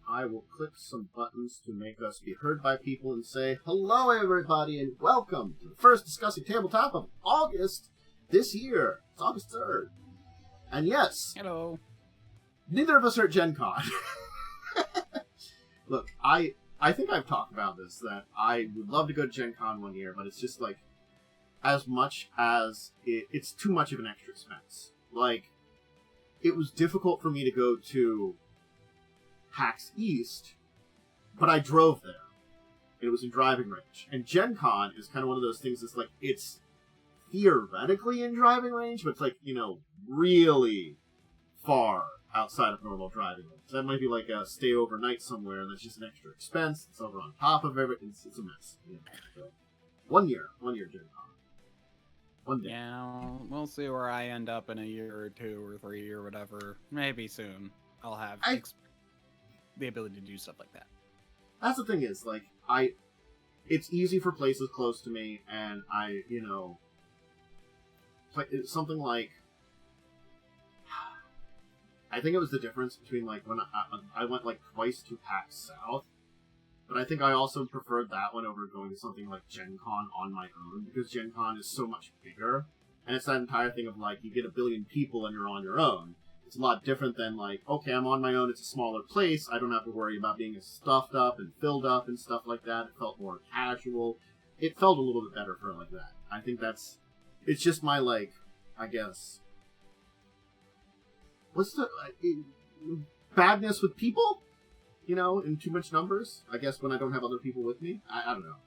I will click some buttons to make us be heard by people and say, hello everybody and welcome to the first Discussing Tabletop of August this year. It's August 3rd. And yes, hello. Neither of us are at Gen Con. Look, I think I've talked about this, that I would love to go to Gen Con one year, but it's just like, as much as it's too much of an extra expense. Like, it was difficult for me to go to PAX East, but I drove there. It was in driving range. And Gen Con is kind of one of those things that's like, it's theoretically in driving range, but it's like, really far outside of normal driving range. That might be like a stay overnight somewhere, and that's just an extra expense. It's over on top of everything. It's a mess. So, one year Gen Con. One day. Yeah, we'll see where I end up in a year or 2 or 3 or whatever. Maybe soon. I'll have the ability to do stuff like that. That's the thing is, like, it's easy for places close to me, and something like, I think it was the difference between, like, when I went, like, twice to PAX South, but I think I also preferred that one over going to something like Gen Con on my own, because Gen Con is so much bigger, and it's that entire thing of, like, you get 1 billion people and you're on your own. It's a lot different than, like, okay, I'm on my own, it's a smaller place, I don't have to worry about being stuffed up and filled up and stuff like that. It felt more casual. It felt a little bit better for like that. I think it's just my, like, I guess, what's the, badness with people? In too much numbers? I guess when I don't have other people with me? I don't know.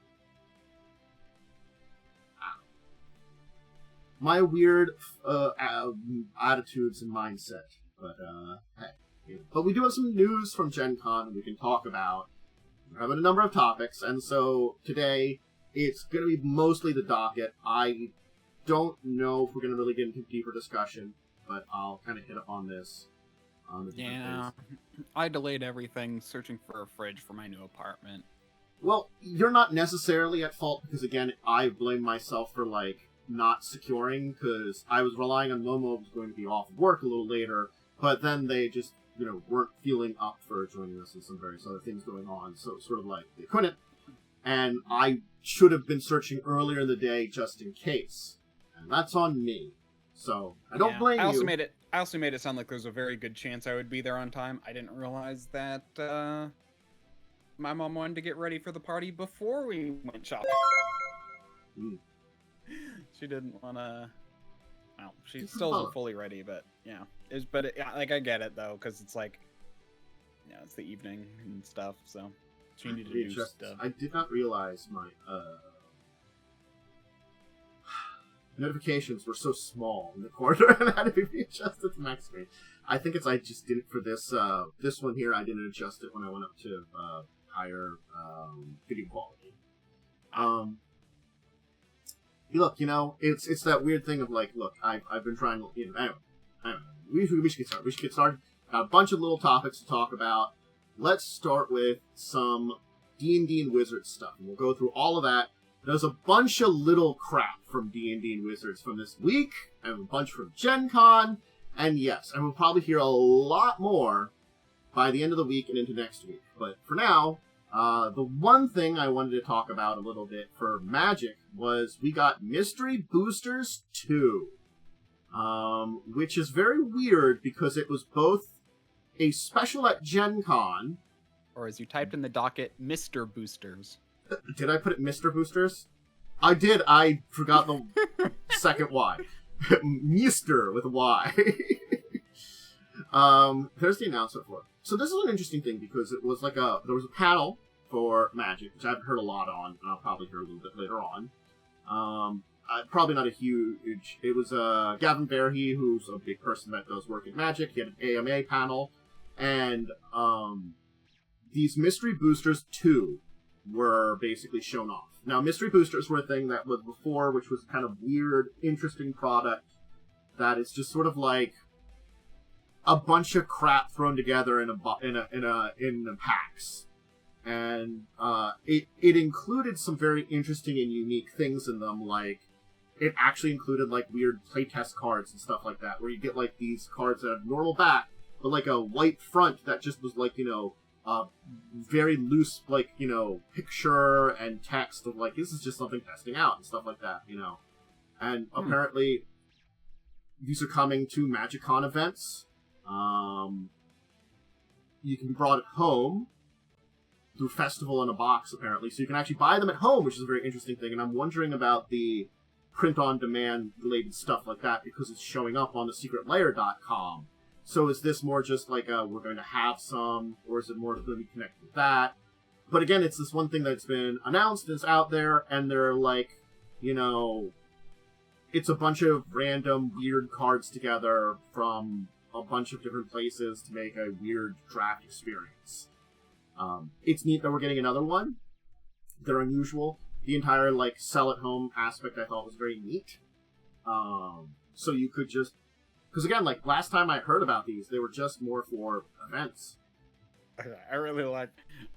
My weird attitudes and mindset. But, hey. But we do have some news from Gen Con we can talk about. We're having a number of topics, and so today it's going to be mostly the docket. I don't know if we're going to really get into deeper discussion, but I'll kind of hit up on this. Yeah, I delayed everything searching for a fridge for my new apartment. Well, you're not necessarily at fault, because again, I blame myself for, like, not securing, because I was relying on Momo was going to be off work a little later, but then they just, weren't feeling up for joining us and some various other things going on, so it's sort of like, they couldn't, and I should have been searching earlier in the day just in case, and that's on me. So, I don't blame you. I also made it sound like there's a very good chance I would be there on time. I didn't realize that my mom wanted to get ready for the party before we went shopping. She didn't want to... Well, she still isn't fully ready, but yeah. I get it, though, because it's like... it's the evening and stuff, so she needed to do stuff. I did not realize my... notifications were so small in the corner and had to be adjusted to max screen. I think I just did it for this this one here. I didn't adjust it when I went up to higher video quality. Look, it's that weird thing of like, look, I've been trying, anyway, we should get started. We should get started. Got a bunch of little topics to talk about. Let's start with some D&D and Wizards stuff, and we'll go through all of that. There's a bunch of little crap from D&D and Wizards from this week, and a bunch from Gen Con, and yes, and we'll probably hear a lot more by the end of the week and into next week. But for now, the one thing I wanted to talk about a little bit for Magic was we got Mystery Boosters 2, which is very weird because it was both a special at Gen Con, or as you typed in the docket, Myster Boosters. Did I put it Myster Boosters? I did. I forgot the second Y. Myster with a Y. There's the announcement for it. So this is an interesting thing because it was like there was a panel for Magic, which I've heard a lot on, and I'll probably hear a little bit later on. Probably not a huge... It was Gavin Verhey, who's a big person that does work at Magic. He had an AMA panel, and these Mystery Boosters 2 were basically shown off. Now, Mystery Boosters were a thing that was before, which was kind of weird, interesting product that is just sort of like a bunch of crap thrown together in a packs. And it included some very interesting and unique things in them, like it actually included like weird playtest cards and stuff like that, where you get like these cards that have normal back, but like a white front that just was like, very loose, like, you know, picture and text of, like, this is just something testing out and stuff like that, you know. And apparently, these are coming to MagicCon events. You can be brought at home through Festival in a Box, apparently. So you can actually buy them at home, which is a very interesting thing. And I'm wondering about the print-on-demand related stuff like that, because it's showing up on the secretlair.com. So is this more just like we're going to have some, or is it more going to be connected with that? But again, it's this one thing that's been announced, it's out there, and they're like, you know, it's a bunch of random weird cards together from a bunch of different places to make a weird draft experience. It's neat that we're getting another one. They're unusual. The entire, like, sell-at-home aspect I thought was very neat. So you could just... Because, again, like, last time I heard about these, they were just more for events. I really like...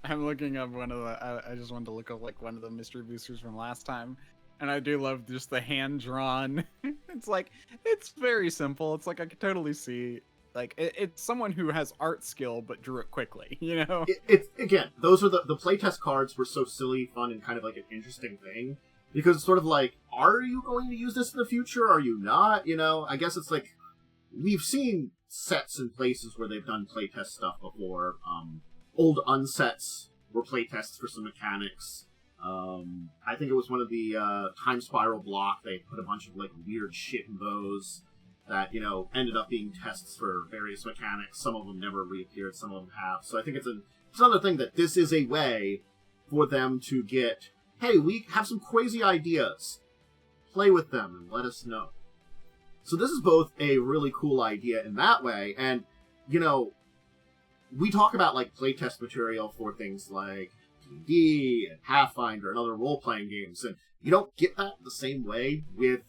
I'm looking up one of the... I just wanted to look up, like, one of the mystery boosters from last time. And I do love just the hand-drawn... It's like... It's very simple. It's like, I could totally see... Like, it's someone who has art skill, but drew it quickly, you know? It's again, those are the playtest cards were so silly, fun, and kind of like an interesting thing. Because it's sort of like, are you going to use this in the future? Are you not? You know, I guess it's like, we've seen sets in places where they've done playtest stuff before. Old unsets were playtests for some mechanics. I think it was one of the Time Spiral block, they put a bunch of like weird shit in those. That, you know, ended up being tests for various mechanics. Some of them never reappeared, some of them have. So I think it's another thing that this is a way for them to get, hey, we have some crazy ideas. Play with them and let us know. So this is both a really cool idea in that way, and, you know, we talk about, like, playtest material for things like D&D and Pathfinder and other role-playing games, and you don't get that the same way with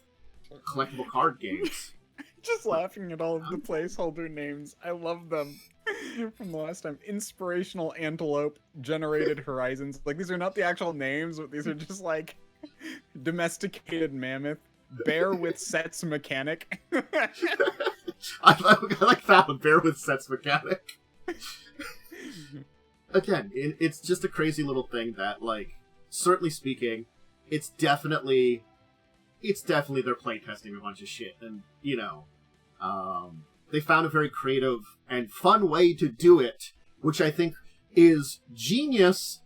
collectible card games. Just laughing at all of the placeholder names. I love them. From the last time. Inspirational Antelope, Generated Horizons. Like, these are not the actual names, but these are just like Domesticated Mammoth, Bear with Sets Mechanic. I like that one, Bear with Sets Mechanic. Again, it's just a crazy little thing that, like, certainly speaking, it's definitely they're playtesting a bunch of shit, and, you know, they found a very creative and fun way to do it, which I think is genius,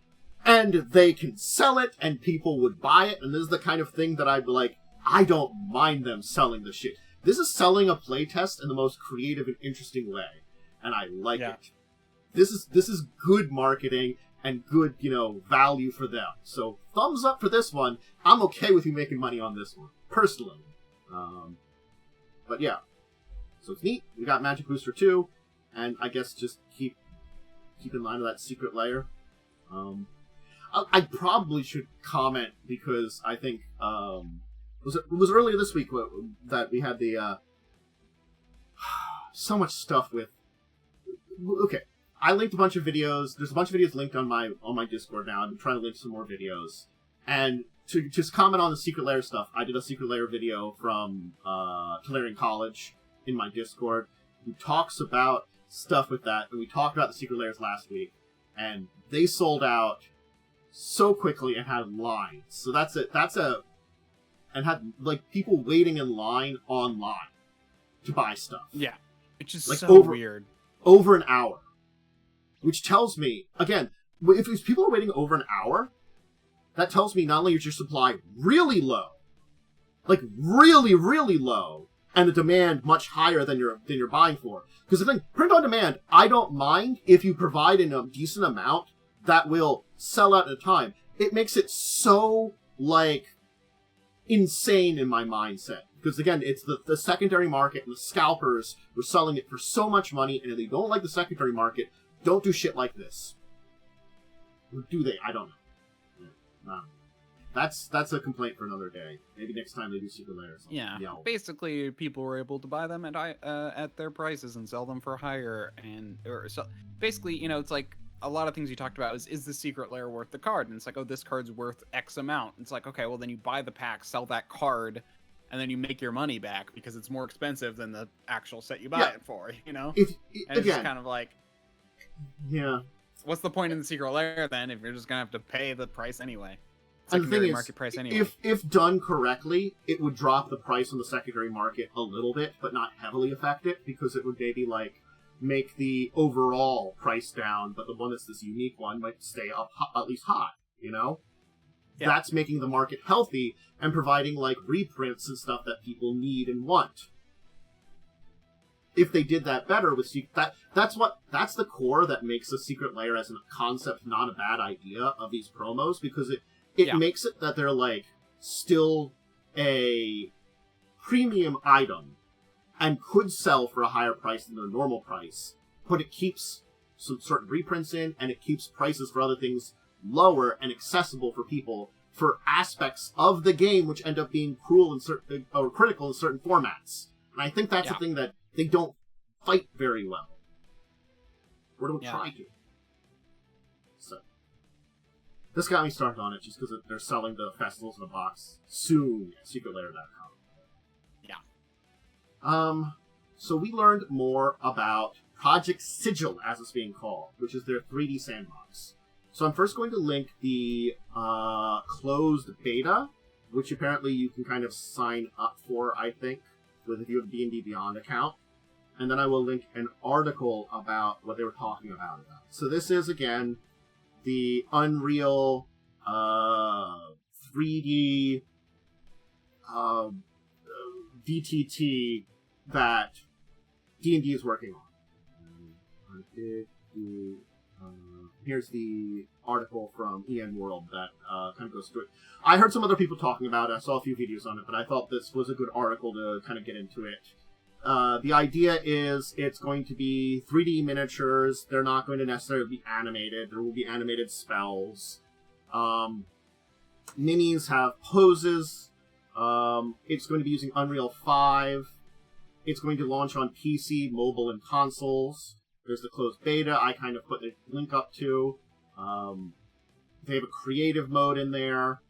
and they can sell it, and people would buy it, and this is the kind of thing that I'd be like, I don't mind them selling the shit. This is selling a playtest in the most creative and interesting way, and I like it. This is good marketing and good, you know, value for them. So, thumbs up for this one. I'm okay with you making money on this one, personally. But yeah. So it's neat. We got Magic Booster 2, and I guess just keep in line with that secret layer. I probably should comment, because I think, it was earlier this week that we had the, so much stuff with, okay. I linked a bunch of videos. There's a bunch of videos linked on my Discord now. I'm trying to link some more videos. And to just comment on the Secret Lair stuff, I did a Secret Lair video from Talarian College in my Discord, who talks about stuff with that. And we talked about the Secret Lairs last week, and they sold out so quickly and had lines. So and had, like, people waiting in line online to buy stuff. Yeah, which is like, so weird. Over an hour. Which tells me, again, if people are waiting over an hour, that tells me not only is your supply really low, like really, really low, and the demand much higher than you're buying for. Because the thing, print on demand, I don't mind if you provide in a decent amount that will sell out at a time. It makes it so, like, insane in my mindset. Because, again, it's the secondary market, and the scalpers were selling it for so much money, and if they don't like the secondary market, don't do shit like this. Or do they? I don't know. That's a complaint for another day. Maybe next time they do Secret Lairs. Yeah. Basically, people were able to buy them at their prices and sell them for higher. So basically, you know, it's like a lot of things you talked about is the Secret Lair worth the card? And it's like, oh, this card's worth X amount. It's like, okay, well, then you buy the pack, sell that card, and then you make your money back because it's more expensive than the actual set you buy it for, you know? It's just kind of like... Yeah. what's the point in the secret layer then if you're just gonna have to pay the price anyway? And the thing Secondary is, market price anyway. if done correctly, it would drop the price on the secondary market a little bit, but not heavily affect it, because it would maybe, like, make the overall price down, but the one that's this unique one might stay up at least high, you know? Yeah. That's making the market healthy and providing, like, reprints and stuff that people need and want. If they did that better with that's the core that makes a secret layer as a concept not a bad idea of these promos, because it makes it that they're, like, still a premium item and could sell for a higher price than their normal price, but it keeps some certain reprints in, and it keeps prices for other things lower and accessible for people for aspects of the game which end up being cruel in certain or critical in certain formats. And I think that's a thing that they don't fight very well. Or don't try to. So this got me started on it just because they're selling the festivals in a box soon at secretlayer.com. Yeah. So we learned more about Project Sigil, as it's being called, which is their 3D sandbox. So I'm first going to link the closed beta, which apparently you can kind of sign up for, I think, if you have a D&D Beyond account. And then I will link an article about what they were talking about. So this is, again, the Unreal 3D DTT that D&D is working on. Here's the article from EN World that kind of goes through it. I heard some other people talking about it. I saw a few videos on it, but I thought this was a good article to kind of get into it. The idea is it's going to be 3D miniatures. They're not going to necessarily be animated. There will be animated spells. Minis have poses. It's going to be using Unreal 5. It's going to launch on PC, mobile, and consoles. There's the closed beta I kind of put the link up to. They have a creative mode in there.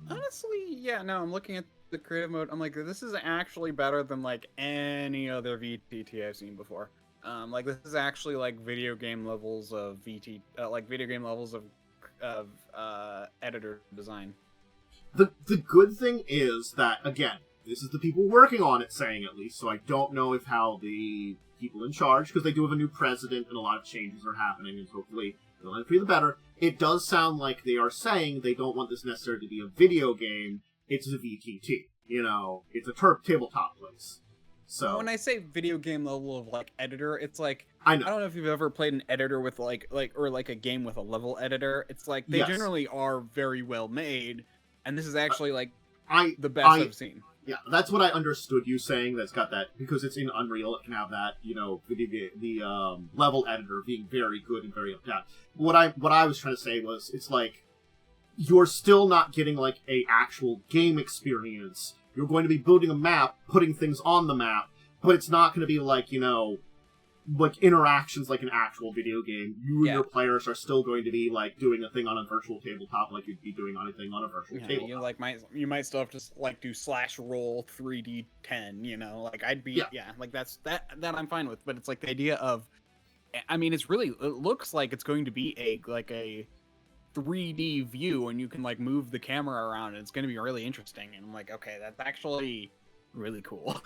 Honestly, I'm looking at the creative mode. I'm like, this is actually better than, like, any other VTT I've seen before. Like, this is actually, like, video game levels of editor design. The good thing is that, again, this is the people working on it saying, at least, so I don't know if how the people in charge, because they do have a new president and a lot of changes are happening, and hopefully it'll end for the better. It does sound like they are saying they don't want this necessarily to be a video game. It's a VTT. You know, it's a tabletop place. So when I say video game level of, like, editor, it's like, I don't know if you've ever played an editor with like a game with a level editor. It's like they generally are very well made, and this is actually the best I've seen. Yeah, that's what I understood you saying. That's got that because it's in Unreal. It can have that, you know, the level editor being very good and very up down. What I was trying to say was, it's like you're still not getting like a actual game experience. You're going to be building a map, putting things on the map, but it's not going to be like, you know, like interactions like an actual video game. You and your players are still going to be like doing a thing on a virtual tabletop like you'd be doing anything on a virtual tabletop. You might still have to like do /roll 3D10, you know, like I'd be like that I'm fine with, but it's like the idea of, I mean, it looks like it's going to be a 3D view, and you can like move the camera around, and it's going to be really interesting. And I'm like, okay, that's actually really cool.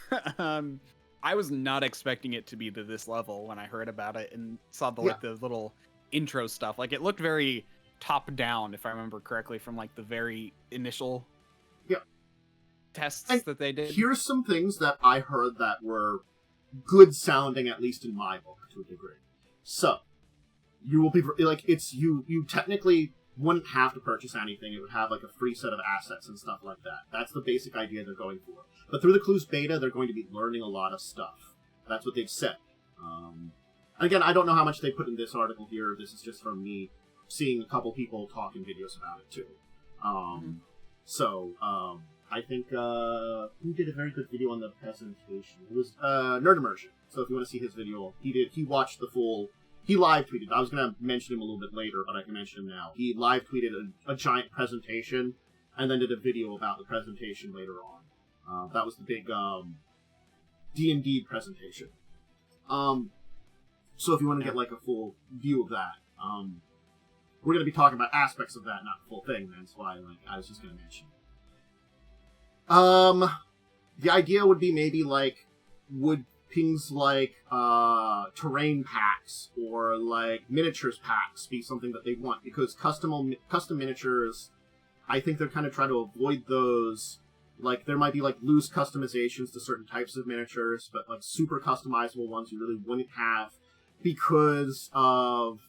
I was not expecting it to be to this level when I heard about it and saw the little intro stuff. Like, it looked very top down, if I remember correctly, from like the very initial tests that they did. Here's some things that I heard that were good sounding, at least in my book, to a degree. So you will be like, it's you technically wouldn't have to purchase anything. It would have like a free set of assets and stuff like that. That's the basic idea they're going for. But through the Clues beta, they're going to be learning a lot of stuff. That's what they've said. Again, I don't know how much they put in this article here. This is just from me seeing a couple people talking videos about it too. So I think who did a very good video on the presentation? It was Nerd Immersion. So if you want to see his video, he watched the full. He live tweeted. I was going to mention him a little bit later, but I can mention him now. He live tweeted a giant presentation and then did a video about the presentation later on. That was the big D&D presentation. So if you want to get like a full view of that, We're going to be talking about aspects of that, not the full thing. That's why, like, I was just going to mention. The idea would be maybe like, would things like terrain packs or like miniatures packs be something that they want? Because custom miniatures, I think they're kind of trying to avoid those. Like, there might be like loose customizations to certain types of miniatures, but like super customizable ones you really wouldn't have because of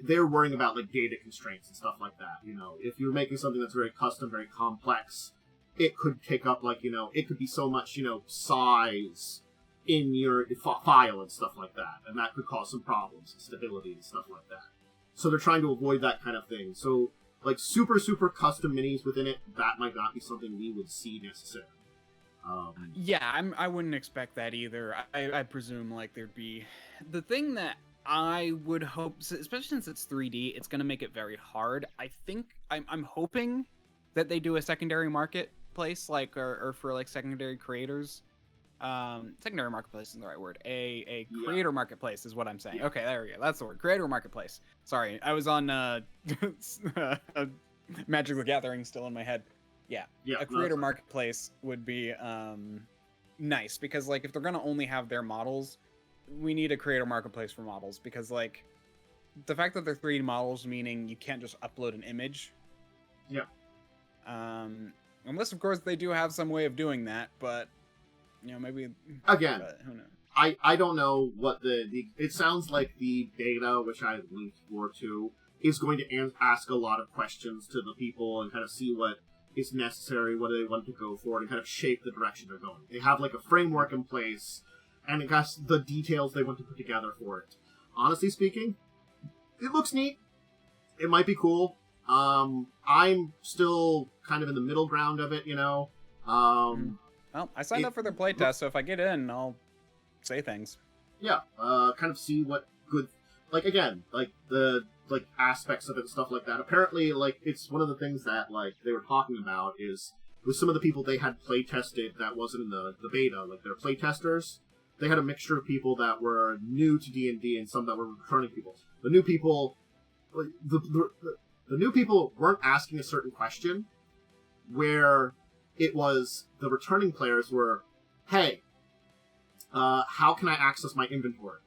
they're worrying about like data constraints and stuff like that. You know, if you're making something that's very custom, very complex, it could take up like, you know, it could be so much, you know, size in your file and stuff like that, and that could cause some problems and stability and stuff like that. So they're trying to avoid that kind of thing. So like super custom minis within it, that might not be something we would see necessarily. Yeah, I wouldn't expect that either. I presume like there'd be the thing that I would hope, especially since it's 3D, it's going to make it very hard. I think I'm hoping that they do a secondary marketplace, like or for like secondary creators. Secondary marketplace isn't the right word. A creator marketplace is what I'm saying. Okay, there we go. That's the word. Creator marketplace. Sorry, I was on Magic the Gathering still in my head. Yeah, a creator marketplace would be nice, because like if they're gonna only have their models, we need a creator marketplace for models, because like the fact that they're 3D models, meaning you can't just upload an image. Yeah. Unless of course they do have some way of doing that, but you know, maybe again, who knows? I don't know what it sounds like the beta, which I linked for to, is going to ask a lot of questions to the people and kind of see what is necessary, what do they want to go for, and kind of shape the direction they're going. They have like a framework in place, and it has the details they want to put together for it. Honestly speaking, it looks neat. It might be cool. I'm still kind of in the middle ground of it, you know. Well, I signed up for their playtest, so if I get in, I'll say things. Yeah, kind of see what good, like, again, like, the, like, aspects of it and stuff like that. Apparently, like, it's one of the things that, like, they were talking about is, with some of the people they had playtested that wasn't in the beta, like, their playtesters, they had a mixture of people that were new to D&D and some that were returning people. The new people, the new people weren't asking a certain question, where it was the returning players were, hey, how can I access my inventory?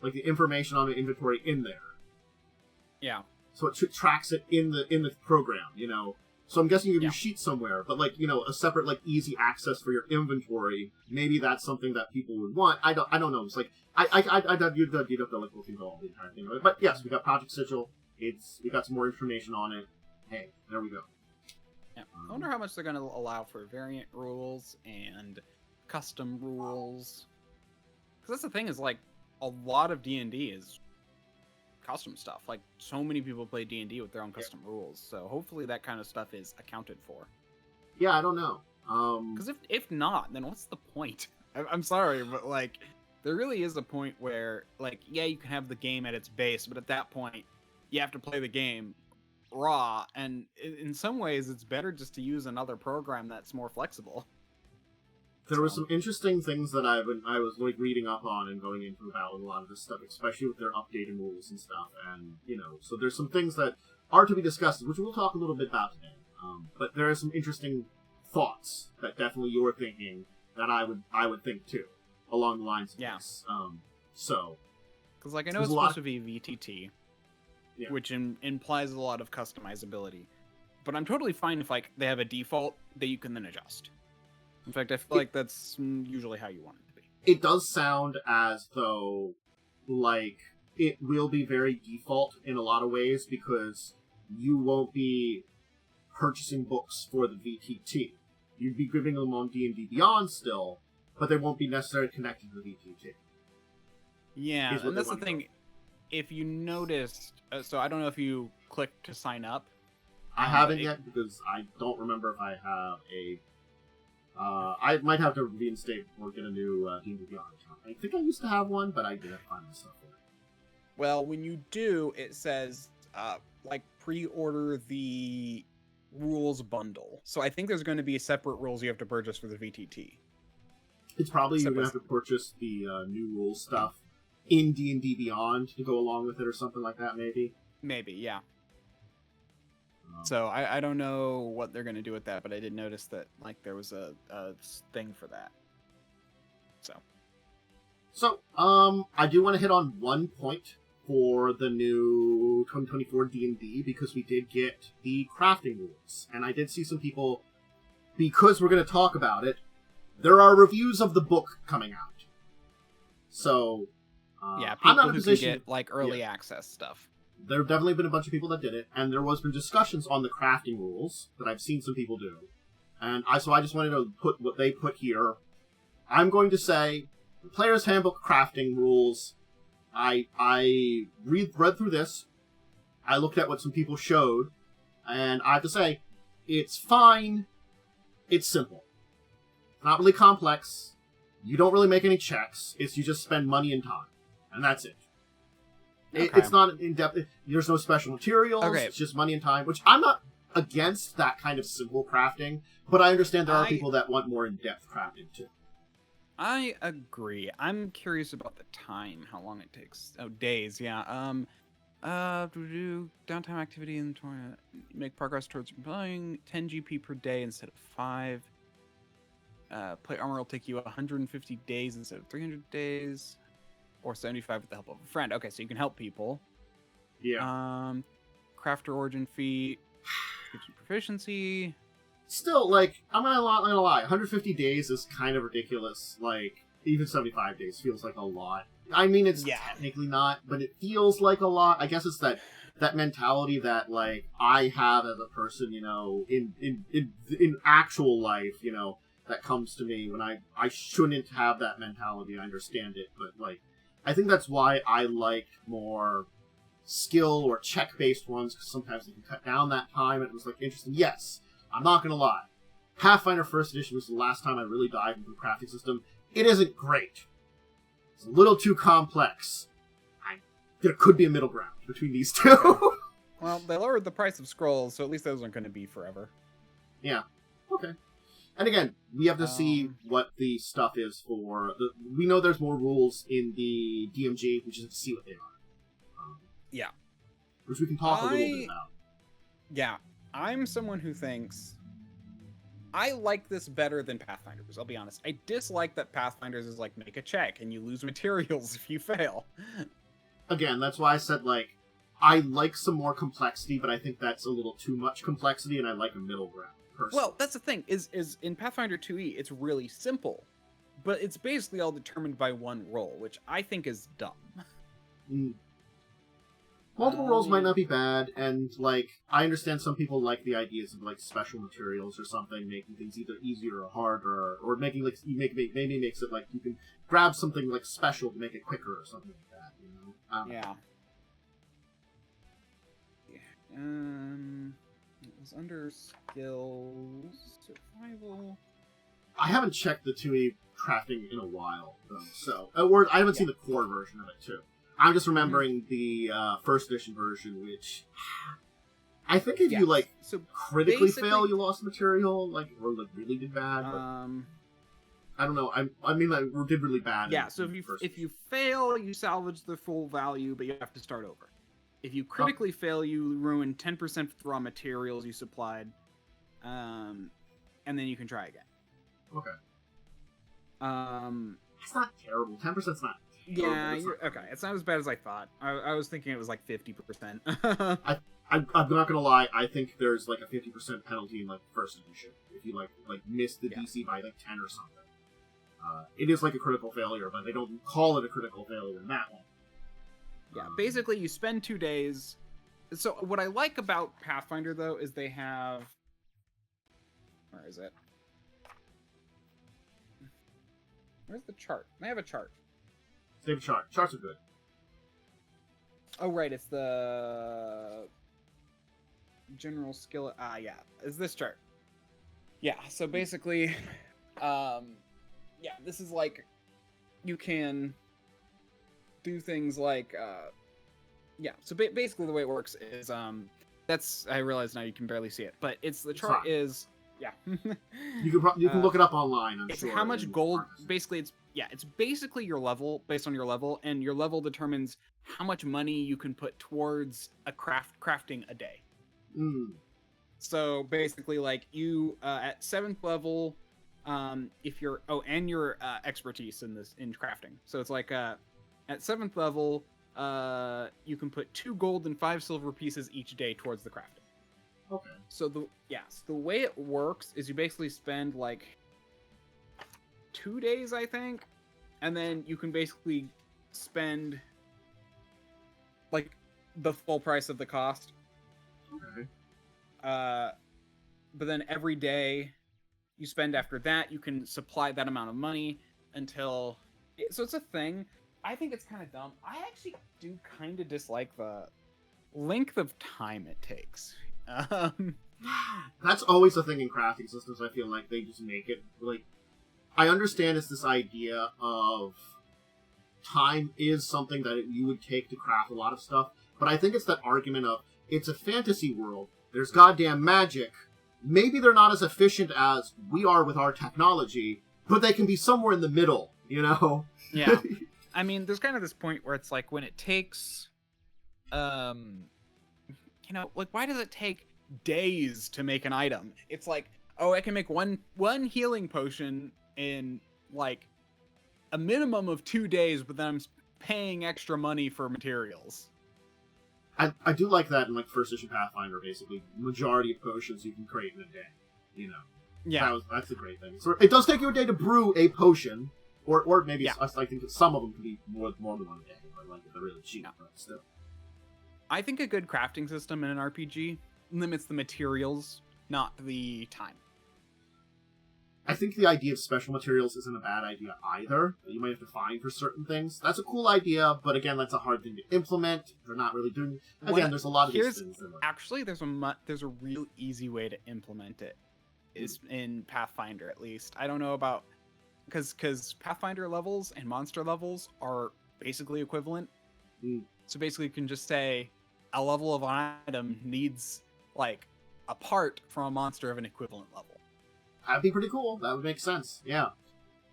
Like the information on the inventory in there. Yeah. So it tracks it in the program, you know. So I'm guessing you do sheets somewhere, but like, you know, a separate like easy access for your inventory. Maybe that's something that people would want. I don't know. It's like you'd have to like look into all the entire thing. But yes, we got Project Sigil. We got some more information on it. Hey, there we go. Yeah. I wonder how much they're going to allow for variant rules and custom rules. Because that's the thing, is like a lot of D&D is custom stuff. Like so many people play D&D with their own custom rules. So hopefully that kind of stuff is accounted for. Yeah, I don't know. Because if not, then what's the point? I'm sorry, but like there really is a point where like, yeah, you can have the game at its base, but at that point you have to play the game raw, and in some ways it's better just to use another program that's more flexible. There were some interesting things that I was like reading up on and going into about a lot of this stuff, especially with their updated rules and stuff, and you know, so there's some things that are to be discussed, which we'll talk a little bit about today. But there are some interesting thoughts that definitely you're thinking that I would think too, along the lines of this. So, because like I know it's supposed to be VTT. Yeah. Which implies a lot of customizability, but I'm totally fine if like they have a default that you can then adjust. In fact, I feel like that's usually how you want it to be. It does sound as though like it will be very default in a lot of ways, because you won't be purchasing books for the VTT. You'd be giving them on D&D Beyond still, but they won't be necessarily connected to the VTT. Yeah, and that's the thing. If you noticed, so I don't know if you clicked to sign up. I haven't yet, because I don't remember if I have a... I might have to reinstate or get a new D&D Beyond account. I think I used to have one, but I didn't find the stuff for it. Well, when you do, it says, like, pre-order the rules bundle. So I think there's going to be separate rules you have to purchase for the VTT. It's probably you're going to have to purchase the new rules stuff in D&D Beyond to go along with it or something like that, maybe? Maybe, yeah. So I don't know what they're going to do with that, but I did notice that like there was a thing for that. So, I do want to hit on one point for the new 2024 D&D, because we did get the crafting rules. And I did see some people, because we're going to talk about it, there are reviews of the book coming out. So, yeah, people I'm not in a who position can get like early access stuff. There have definitely been a bunch of people that did it, and there was been discussions on the crafting rules that I've seen some people do. And so I just wanted to put what they put here. I'm going to say, the Player's Handbook crafting rules, I read through this, I looked at what some people showed, and I have to say, it's fine, it's simple. Not really complex, you don't really make any checks, you just spend money and time, and that's it. Okay. It's not in-depth, there's no special materials, It's just money and time, which I'm not against that kind of simple crafting, but I understand there are people that want more in-depth crafting too. I agree. I'm curious about the time, how long it takes. Oh, days, yeah. Downtime activity in make progress towards playing 10 GP per day instead of 5. Play armor will take you 150 days instead of 300 days, or 75 with the help of a friend. Okay, so you can help people. Yeah. Crafter origin fee gives you proficiency. Still, like, I'm not gonna lie, 150 days is kind of ridiculous. Like, even 75 days feels like a lot. I mean, it's technically not, but it feels like a lot. I guess it's that mentality that, like, I have as a person, you know, in actual life, you know, that comes to me when I shouldn't have that mentality. I understand it, but, like, I think that's why I like more skill or check-based ones, because sometimes they can cut down that time. It was, like, interesting. Yes, I'm not gonna lie. Pathfinder 1st Edition was the last time I really dived into the crafting system. It isn't great. It's a little too complex. There could be a middle ground between these two. Okay. Well, they lowered the price of scrolls, so at least those aren't going to be forever. Yeah. Okay. And again, we have to see what the stuff is for... we know there's more rules in the DMG. We just have to see what they are. Yeah. Which we can talk a little bit about. Yeah. I'm someone who thinks I like this better than Pathfinders, I'll be honest. I dislike that Pathfinders is like, make a check and you lose materials if you fail. Again, that's why I said, like, I like some more complexity, but I think that's a little too much complexity, and I like a middle ground, personally. Well, that's the thing, is in Pathfinder 2e, it's really simple, but it's basically all determined by one roll, which I think is dumb. Multiple rolls might not be bad, and, like, I understand some people like the ideas of, like, special materials or something, making things either easier or harder, or making, like, maybe makes it, like, you can grab something, like, special to make it quicker or something like that, you know? Yeah. It was under skills, survival... I haven't checked the 2e crafting in a while, though, so... Or I haven't seen the core version of it, too. I'm just remembering the first edition version, which I think if you like critically fail, you lost material, like, or like really did bad. But I don't know. I mean, like, we did really bad. Yeah. So if you fail, you salvage the full value, but you have to start over. If you critically fail, you ruin 10% of the raw materials you supplied, and then you can try again. Okay. It's not terrible. 10%'s not. Yeah, okay. It's not as bad as I thought. I was thinking it was like 50%. I'm not gonna lie. I think there's like a 50% penalty in like first edition if you like miss the DC by like 10 or something. It is like a critical failure, but they don't call it a critical failure in that one. Yeah, basically you spend 2 days. So what I like about Pathfinder though is they have. Where is it? Where's the chart? They have a chart. Same chart. Charts are good. Oh, right. It's the general skill. Yeah. It's this chart. Yeah. So basically, yeah, this is like, you can do things like, yeah. So basically the way it works is, I realize now you can barely see it, but the chart is Yeah. You can look it up online. I'm it's sure. How much gold? Basically, it's basically your level based on your level, and your level determines how much money you can put towards a crafting a day. So basically, like you at 7th level, if you're and your expertise in crafting. So it's like at 7th level, you can put 2 gold and 5 silver pieces each day towards the crafting. Okay. So the way it works is you basically spend like 2 days, I think, and then you can basically spend like the full price of the cost. Okay. But then every day you spend after that, you can supply that amount of money until. So it's a thing. I think it's kind of dumb. I actually do kind of dislike the length of time it takes. That's always the thing in crafting systems. I feel like they just make it like. I understand it's this idea of time is something that you would take to craft a lot of stuff, but I think it's that argument of it's a fantasy world. There's goddamn magic. Maybe they're not as efficient as we are with our technology, but they can be somewhere in the middle, you know? Yeah. I mean, there's kind of this point where it's like when it takes, like why does it take days to make an item? It's like, oh, I can make one healing potion in like a minimum of 2 days, but then I'm paying extra money for materials. I do like that in like first edition Pathfinder. Basically, majority of potions you can create in a day. You know, yeah, that's a great thing. So it does take you a day to brew a potion, or maybe I think that some of them can be more than 1 day. But like if they're really cheap, but still. I think a good crafting system in an RPG limits the materials, not the time. I think the idea of special materials isn't a bad idea either. You might have to find for certain things. That's a cool idea, but again, that's a hard thing to implement. They're not really doing. Again, there's a lot of these things. Actually, there's a real easy way to implement it. Is in Pathfinder, at least. I don't know about because Pathfinder levels and monster levels are basically equivalent. So basically, you can just say a level of an item needs like a part from a monster of an equivalent level. That'd be pretty cool. That would make sense. Yeah.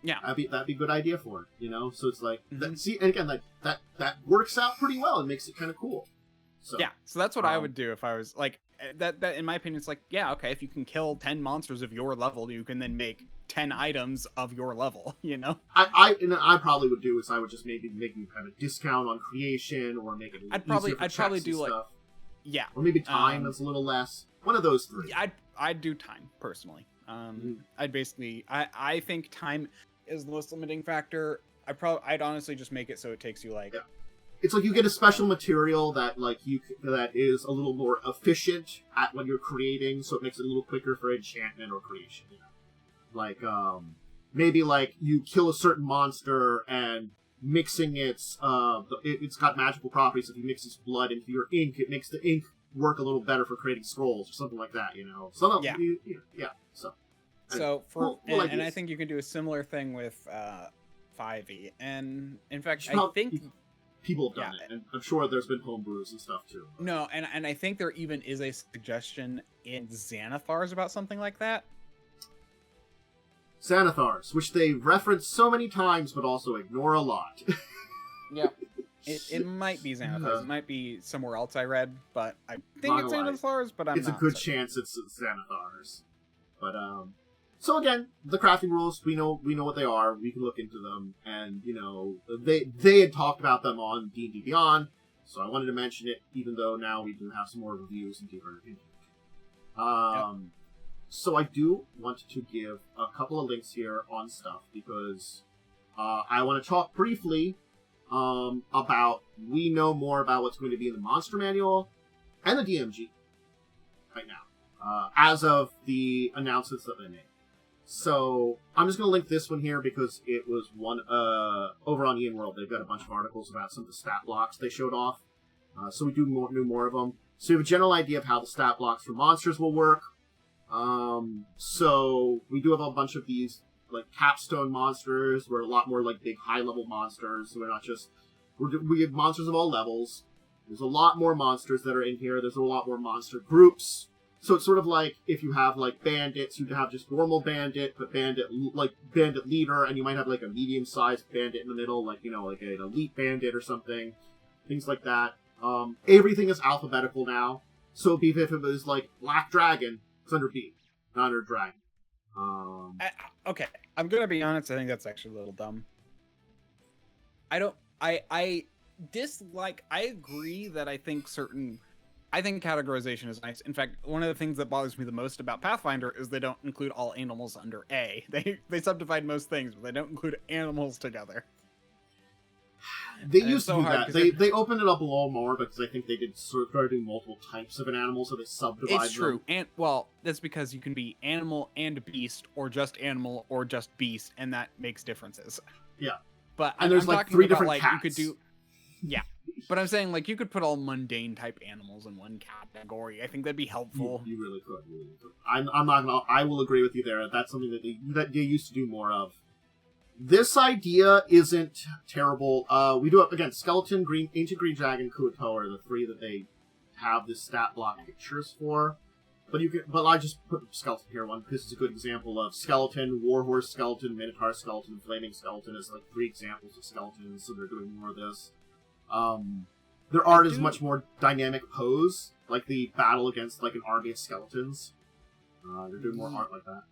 That'd be a good idea for it. You know, so it's like see, and again, like that works out pretty well. It makes it kind of cool. So yeah, so that's what I would do if I was like that. In my opinion, it's like okay, if you can kill 10 monsters of your level, you can then make 10 items of your level. You know. I probably would do is I would just maybe make you kind of discount on creation or make it. I'd probably do like stuff. Yeah, or maybe time that's a little less. One of those 3. I'd do time personally. I think time is the most limiting factor. I'd honestly just make it so it takes you like. Yeah. It's like you get a special material that that is a little more efficient at when you're creating, so it makes it a little quicker for enchantment or creation. You know? Like maybe like you kill a certain monster and mixing it's got magical properties. If you mix its blood into your ink, it makes the ink work a little better for creating scrolls or something like that. You know, And I think you can do a similar thing with 5e. And in fact, I think people have done it, and I'm sure there's been homebrews and stuff too. No, and I think there even is a suggestion in Xanathars about something like that. Xanathars, which they reference so many times, but also ignore a lot. Yeah. It might be Xanathars. It might be somewhere else I read, but I think it's Xanathars, but I'm not. It's a good chance it's Xanathars. But, so again, the crafting rules, we know what they are, we can look into them, and, you know, they had talked about them on D&D Beyond, so I wanted to mention it, even though now we do have some more reviews and deeper into it. So I do want to give a couple of links here on stuff, because I want to talk briefly about, we know more about what's going to be in the Monster Manual and the DMG right now, as of the announcements that they made. So I'm just going to link this one here because it was one over on Ian World. They've got a bunch of articles about some of the stat blocks they showed off. So we knew more of them. So we have a general idea of how the stat blocks for monsters will work. So we do have a bunch of these like capstone monsters. We're a lot more like big high-level monsters. So we're not just... We have monsters of all levels. There's a lot more monsters that are in here. There's a lot more monster groups. So it's sort of like if you have like bandits, you have just normal bandit, but bandit leader, and you might have like a medium-sized bandit in the middle, like, you know, like an elite bandit or something, things like that. Everything is alphabetical now. So if it was like Black Dragon, it's under B, not under Dragon. Okay, I'm gonna be honest. I think that's actually a little dumb. I dislike. I agree that I think categorization is nice. In fact, one of the things that bothers me the most about Pathfinder is they don't include all animals under A. They subdivide most things, but they don't include animals together. They used to do that. They opened it up a little more because I think they did sort of doing multiple types of an animal, so they subdivided them. It's true. And, well, that's because you can be animal and beast, or just animal, or just beast, and that makes differences. Yeah. But and there's like 3 different cats. You could do, yeah. But I'm saying, like, you could put all mundane type animals in one category. I think that'd be helpful. You really could. I'm not gonna. I will agree with you there. That's something that they used to do more of. This idea isn't terrible. We do it again. Skeleton, Ancient Green Dragon, Kuo-toa are the 3 that they have this stat block pictures for. But I just put Skeleton here one because it's a good example of Skeleton, Warhorse Skeleton, Minotaur Skeleton, Flaming Skeleton is like 3 examples of skeletons, so they're doing more of this. Their art is much more dynamic pose, like the battle against like an army of skeletons. They're doing more art like that.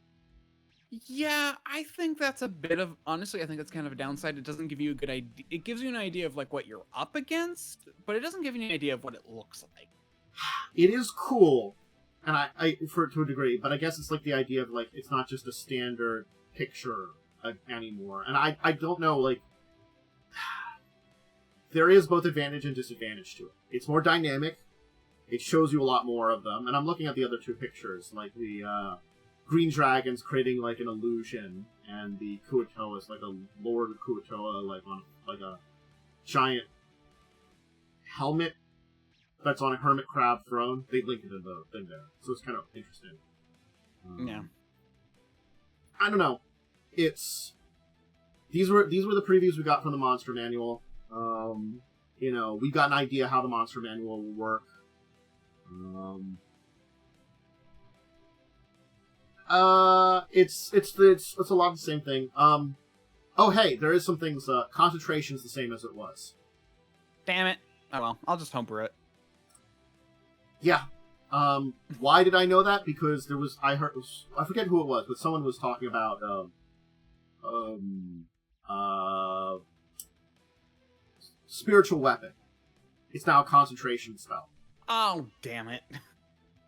Yeah, I think that's a bit of... Honestly, I think that's kind of a downside. It doesn't give you a good idea. It gives you an idea of, like, what you're up against, but it doesn't give you an idea of what it looks like. It is cool, and I to a degree, but I guess it's, like, the idea of, like, it's not just a standard picture anymore. And I don't know, like... There is both advantage and disadvantage to it. It's more dynamic. It shows you a lot more of them. And I'm looking at the other 2 pictures, like the... Green Dragon's creating like an illusion, and the Kuo-toa is like a Lord of Kuo-toa, like on like a giant helmet that's on a hermit crab throne. They link it in the thing there, so it's kind of interesting. Yeah, I don't know. These were the previews we got from the Monster Manual. You know, we got an idea how the Monster Manual will work. It's a lot of the same thing. Oh hey, there is some things, concentration's the same as it was. Damn it. Oh well, I'll just homebrew it. Yeah. Why did I know that? Because I forget who it was, but someone was talking about, spiritual weapon. It's now a concentration spell. Oh, damn it.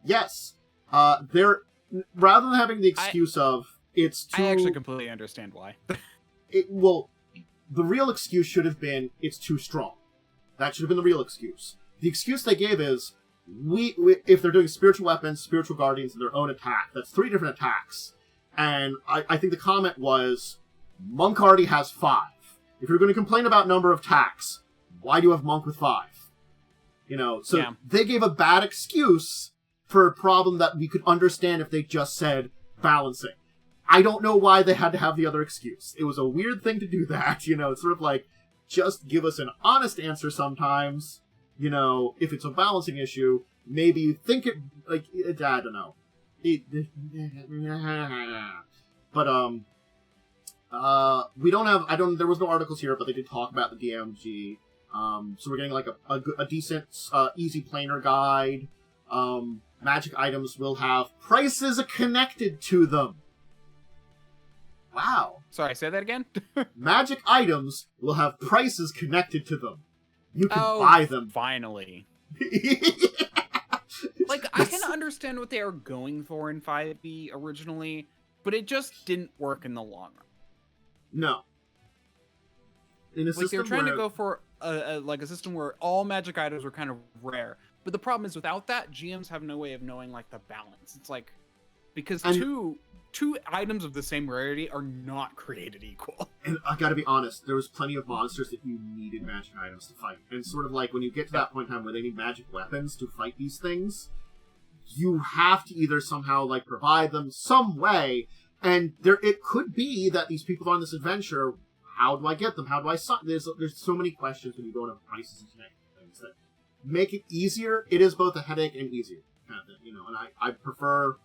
Yes. Rather than having the excuse of it's too... I actually completely understand why. The real excuse should have been it's too strong. That should have been the real excuse. The excuse they gave is if they're doing spiritual weapons, spiritual guardians, and their own attack, that's 3 different attacks. And I think the comment was, Monk already has 5. If you're going to complain about number of attacks, why do you have Monk with 5? You know, so yeah. They gave a bad excuse for a problem that we could understand if they just said balancing. I don't know why they had to have the other excuse. It was a weird thing to do that, you know. It's sort of like, just give us an honest answer sometimes. You know, if it's a balancing issue, maybe think it, like, I don't know. But, we don't have, there was no articles here, but they did talk about the DMG. So we're getting, like, a decent, easy planar guide. Magic items will have prices connected to them. Wow. Sorry, say that again? Magic items will have prices connected to them. You can buy them. Finally. Like, I can understand what they are going for in 5e originally, but it just didn't work in the long run. No. In a like, they were trying to go for a system where all magic items were kind of rare. But the problem is, without that, GMs have no way of knowing, like, the balance. It's like, because two items of the same rarity are not created equal. And I gotta be honest, there was plenty of monsters that you needed magic items to fight. And sort of like, when you get to that point in time where they need magic weapons to fight these things, you have to either somehow, like, provide them some way. And it could be that these people on this adventure, how do I get them? How do I sign? There's so many questions when you go into prices and things that make it easier. It is both a headache and easier. kind of thing, you know. And I prefer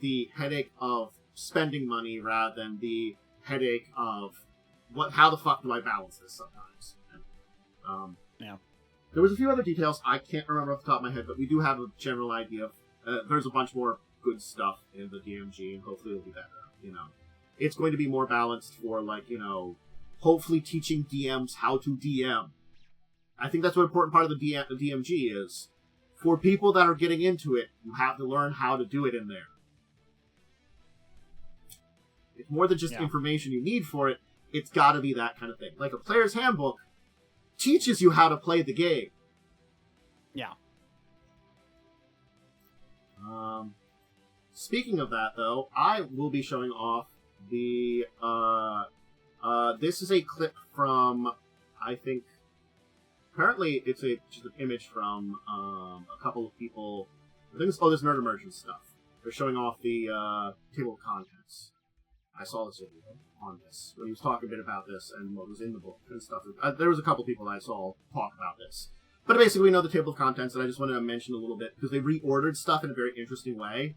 the headache of spending money rather than the headache of how the fuck do I balance this sometimes. And, yeah. There was a few other details I can't remember off the top of my head, but we do have a general idea of there's a bunch more good stuff in the DMG, and hopefully it'll be better, you know. It's going to be more balanced for, like, you know, hopefully teaching DMs how to DM. I think that's what an important part of the DMG is. For people that are getting into it, you have to learn how to do it in there. It's more than just information you need for it. It's got to be that kind of thing. Like a player's handbook teaches you how to play the game. Yeah. Speaking of that, though, I will be showing off the... this is a clip from, I think... Apparently, it's just an image from a couple of people... I think this Nerd Immersion stuff. They're showing off the table of contents. I saw this video on this, when he was talking a bit about this and what was in the book and stuff. There was a couple people I saw talk about this. But basically, we know the table of contents, and I just wanted to mention a little bit, because they reordered stuff in a very interesting way.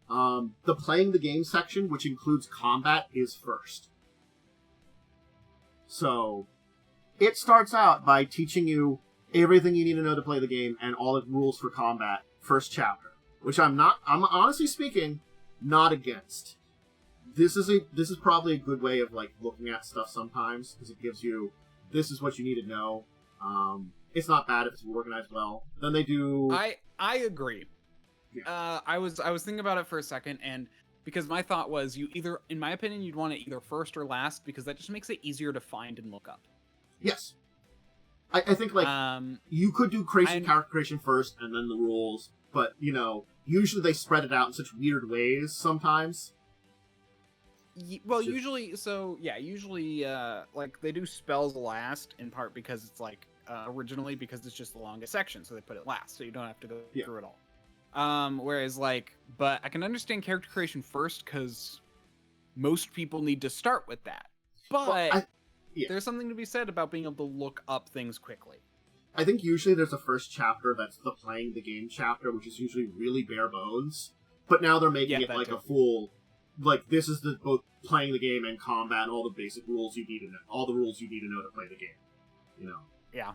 The playing the game section, which includes combat, is first. So, it starts out by teaching you everything you need to know to play the game and all the rules for combat, first chapter. Which I'm honestly speaking, not against. This is probably a good way of, like, looking at stuff sometimes, because it gives you, this is what you need to know. It's not bad if it's organized well. Then they do... I agree. Yeah. I was thinking about it for a second, and because my thought was in my opinion, you'd want it either first or last, because that just makes it easier to find and look up. Yes. I think, like, you could do character creation first and then the rules, but, you know, usually they spread it out in such weird ways sometimes. Well, usually, like, they do spells last, in part because it's, like, originally because it's just the longest section, so they put it last, so you don't have to go through it all. Whereas, like, but I can understand character creation first, because most people need to start with that. But there's something to be said about being able to look up things quickly. I think usually there's a first chapter that's the playing the game chapter, which is usually really bare bones, but now they're making it like a full... Like, this is the both playing the game and combat and all the basic rules you need to know. All the rules you need to know to play the game. You know? Yeah.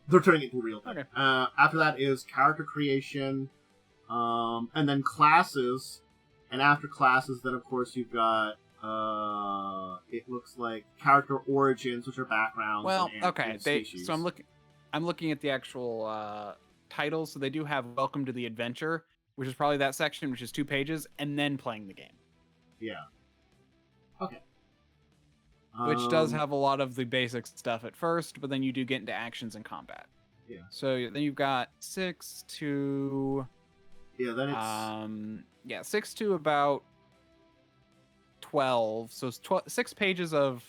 They're turning it into a real thing. Okay. After that is character creation, and then classes. And after classes, then of course you've got, it looks like character origins, which are backgrounds. Well, and okay. species. So I'm looking at the actual titles. So they do have Welcome to the Adventure, which is probably that section, which is 2 pages, and then playing the game. Yeah. Okay. Which does have a lot of the basic stuff at first, but then you do get into actions and combat. Yeah. So then you've got 6 to... Yeah, then it's... 6 to about 12. So it's 6 pages of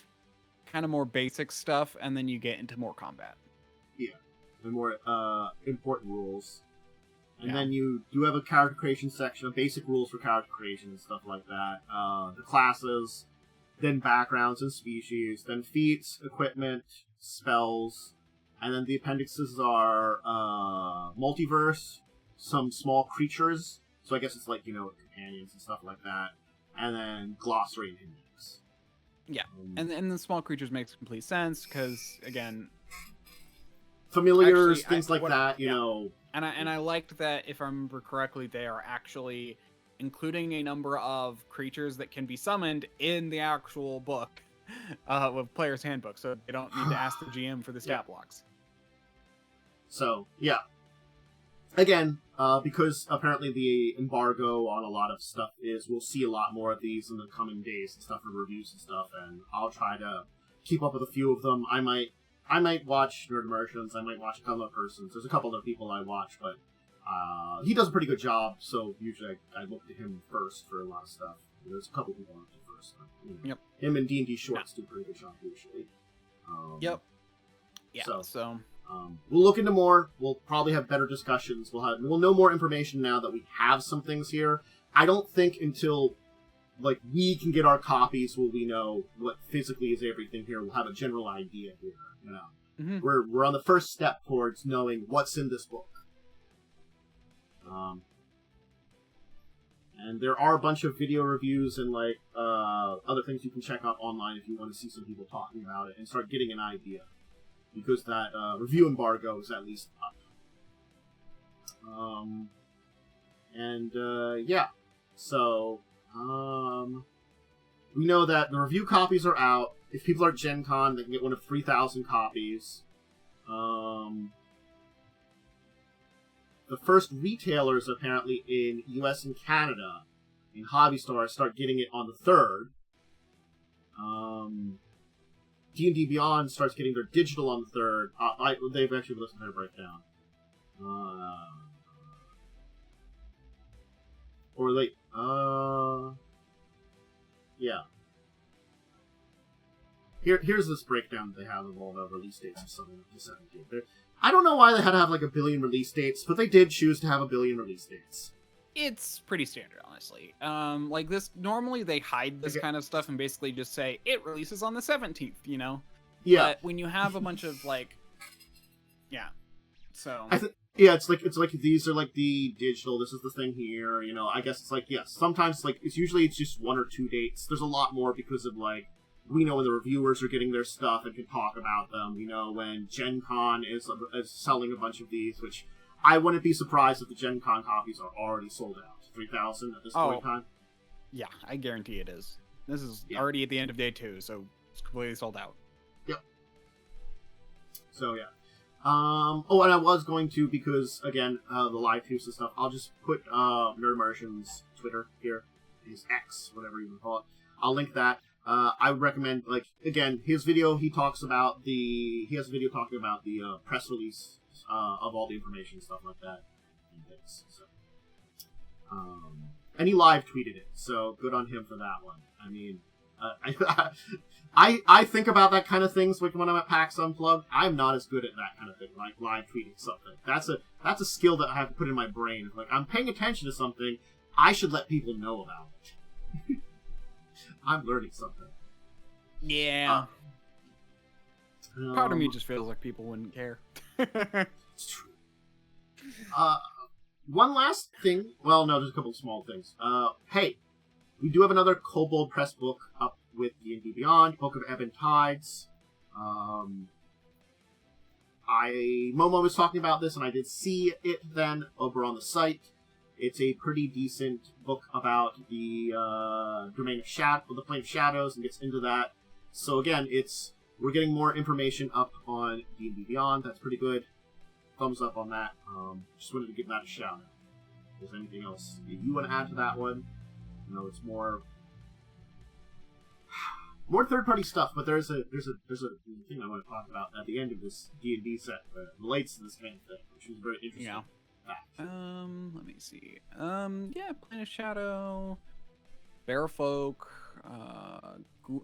kind of more basic stuff, and then you get into more combat. Yeah. The more important rules. And then you do have a character creation section of basic rules for character creation and stuff like that. The classes, then backgrounds and species, then feats, equipment, spells, and then the appendixes are multiverse, some small creatures, so I guess it's like, you know, companions and stuff like that, and then glossary and index. Yeah, and the small creatures makes complete sense, because, again... Familiars, things like that, you know... And I liked that, if I remember correctly, they are actually including a number of creatures that can be summoned in the actual book with Player's Handbook, so they don't need to ask the GM for the stat blocks. So, yeah. Again, because apparently the embargo on a lot of stuff is, we'll see a lot more of these in the coming days and stuff, and reviews and stuff, and I'll try to keep up with a few of them. I might watch Nerd Immersions, I might watch a couple of persons. There's a couple other people I watch, but he does a pretty good job, so usually I look to him first for a lot of stuff. There's a couple people I look to first. You know, yep. Him and D&D Shorts do a pretty good job usually. Yep. Yeah, so we'll look into more. We'll probably have better discussions. We'll know more information now that we have some things here. I don't think until like we can get our copies will we know what physically is everything here. We'll have a general idea here. You know, we're on the first step towards knowing what's in this book. And there are a bunch of video reviews and like other things you can check out online if you want to see some people talking about it and start getting an idea, because that review embargo is at least up. Yeah, so we know that the review copies are out. If people are at Gen Con, they can get one of 3,000 copies. The first retailers, apparently, in US and Canada, in Hobby Stores, start getting it on the 3rd. D&D Beyond starts getting their digital on the 3rd. They've actually listened to their breakdown. Yeah. Here's this breakdown that they have of all the release dates of something like the 17th. I don't know why they had to have like a billion release dates, but they did choose to have a billion release dates. It's pretty standard, honestly. Like this, normally they hide this kind of stuff and basically just say it releases on the 17th, you know? Yeah. But when you have a bunch of like, yeah. So. It's like these are like the digital. This is the thing here. You know, I guess it's like sometimes like it's just 1 or 2 dates. There's a lot more because of like. We know when the reviewers are getting their stuff and can talk about them. We know when Gen Con is selling a bunch of these, which I wouldn't be surprised if the Gen Con copies are already sold out. 3,000 at this point in time. Yeah, I guarantee it is. This is already at the end of day 2, so it's completely sold out. Yep. So, yeah. And I was going to, because, again, the live tweets and stuff, I'll just put Nerd Immersion's Twitter here. His X, whatever you want to call it. I'll link that. I would recommend, like, again, his video, he has a video talking about the press release of all the information and stuff like that. And he live tweeted it, so good on him for that one. I mean, I think about that kind of things like when I'm at PAX Unplugged. I'm not as good at that kind of thing, like live tweeting something. That's a skill that I have to put in my brain. Like, I'm paying attention to something, I should let people know about it. I'm learning something. Yeah. Part of me just feels like people wouldn't care. It's true. One last thing. Well, no, there's a couple of small things. Hey, we do have another Kobold press book up with D&D Beyond, Book of Ebb and Tides. Momo was talking about this, and I did see it then over on the site. It's a pretty decent book about the Plane of Shadows, and gets into that. So again, we're getting more information up on D&D Beyond. That's pretty good. Thumbs up on that. Just wanted to give that a shout out. If there's anything else you want to add to that one, it's more third-party stuff. But there's a thing I want to talk about at the end of this D&D set that relates to this kind of thing, which was very interesting. Yeah. Let me see. Plane of Shadow, Bearfolk,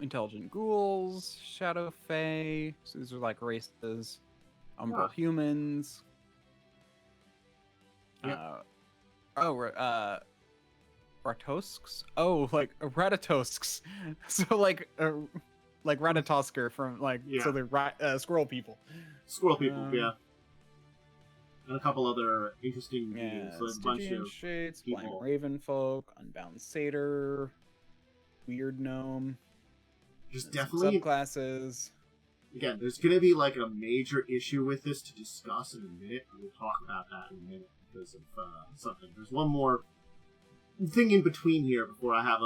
Intelligent Ghouls, Shadow Fae. So these are like races. Umbral Humans. Yep. Ratosks. Oh, like Ratatosks. So like Ratatosker from so they're squirrel people. Squirrel people, yeah. And a couple other interesting meetings. So a bunch of Shades, people. Blind Ravenfolk, Unbound Satyr, Weird Gnome. There's definitely subclasses. Again, there's going to be like a major issue with this to discuss in a minute. We'll talk about that in a minute because of something. There's one more thing in between here before I have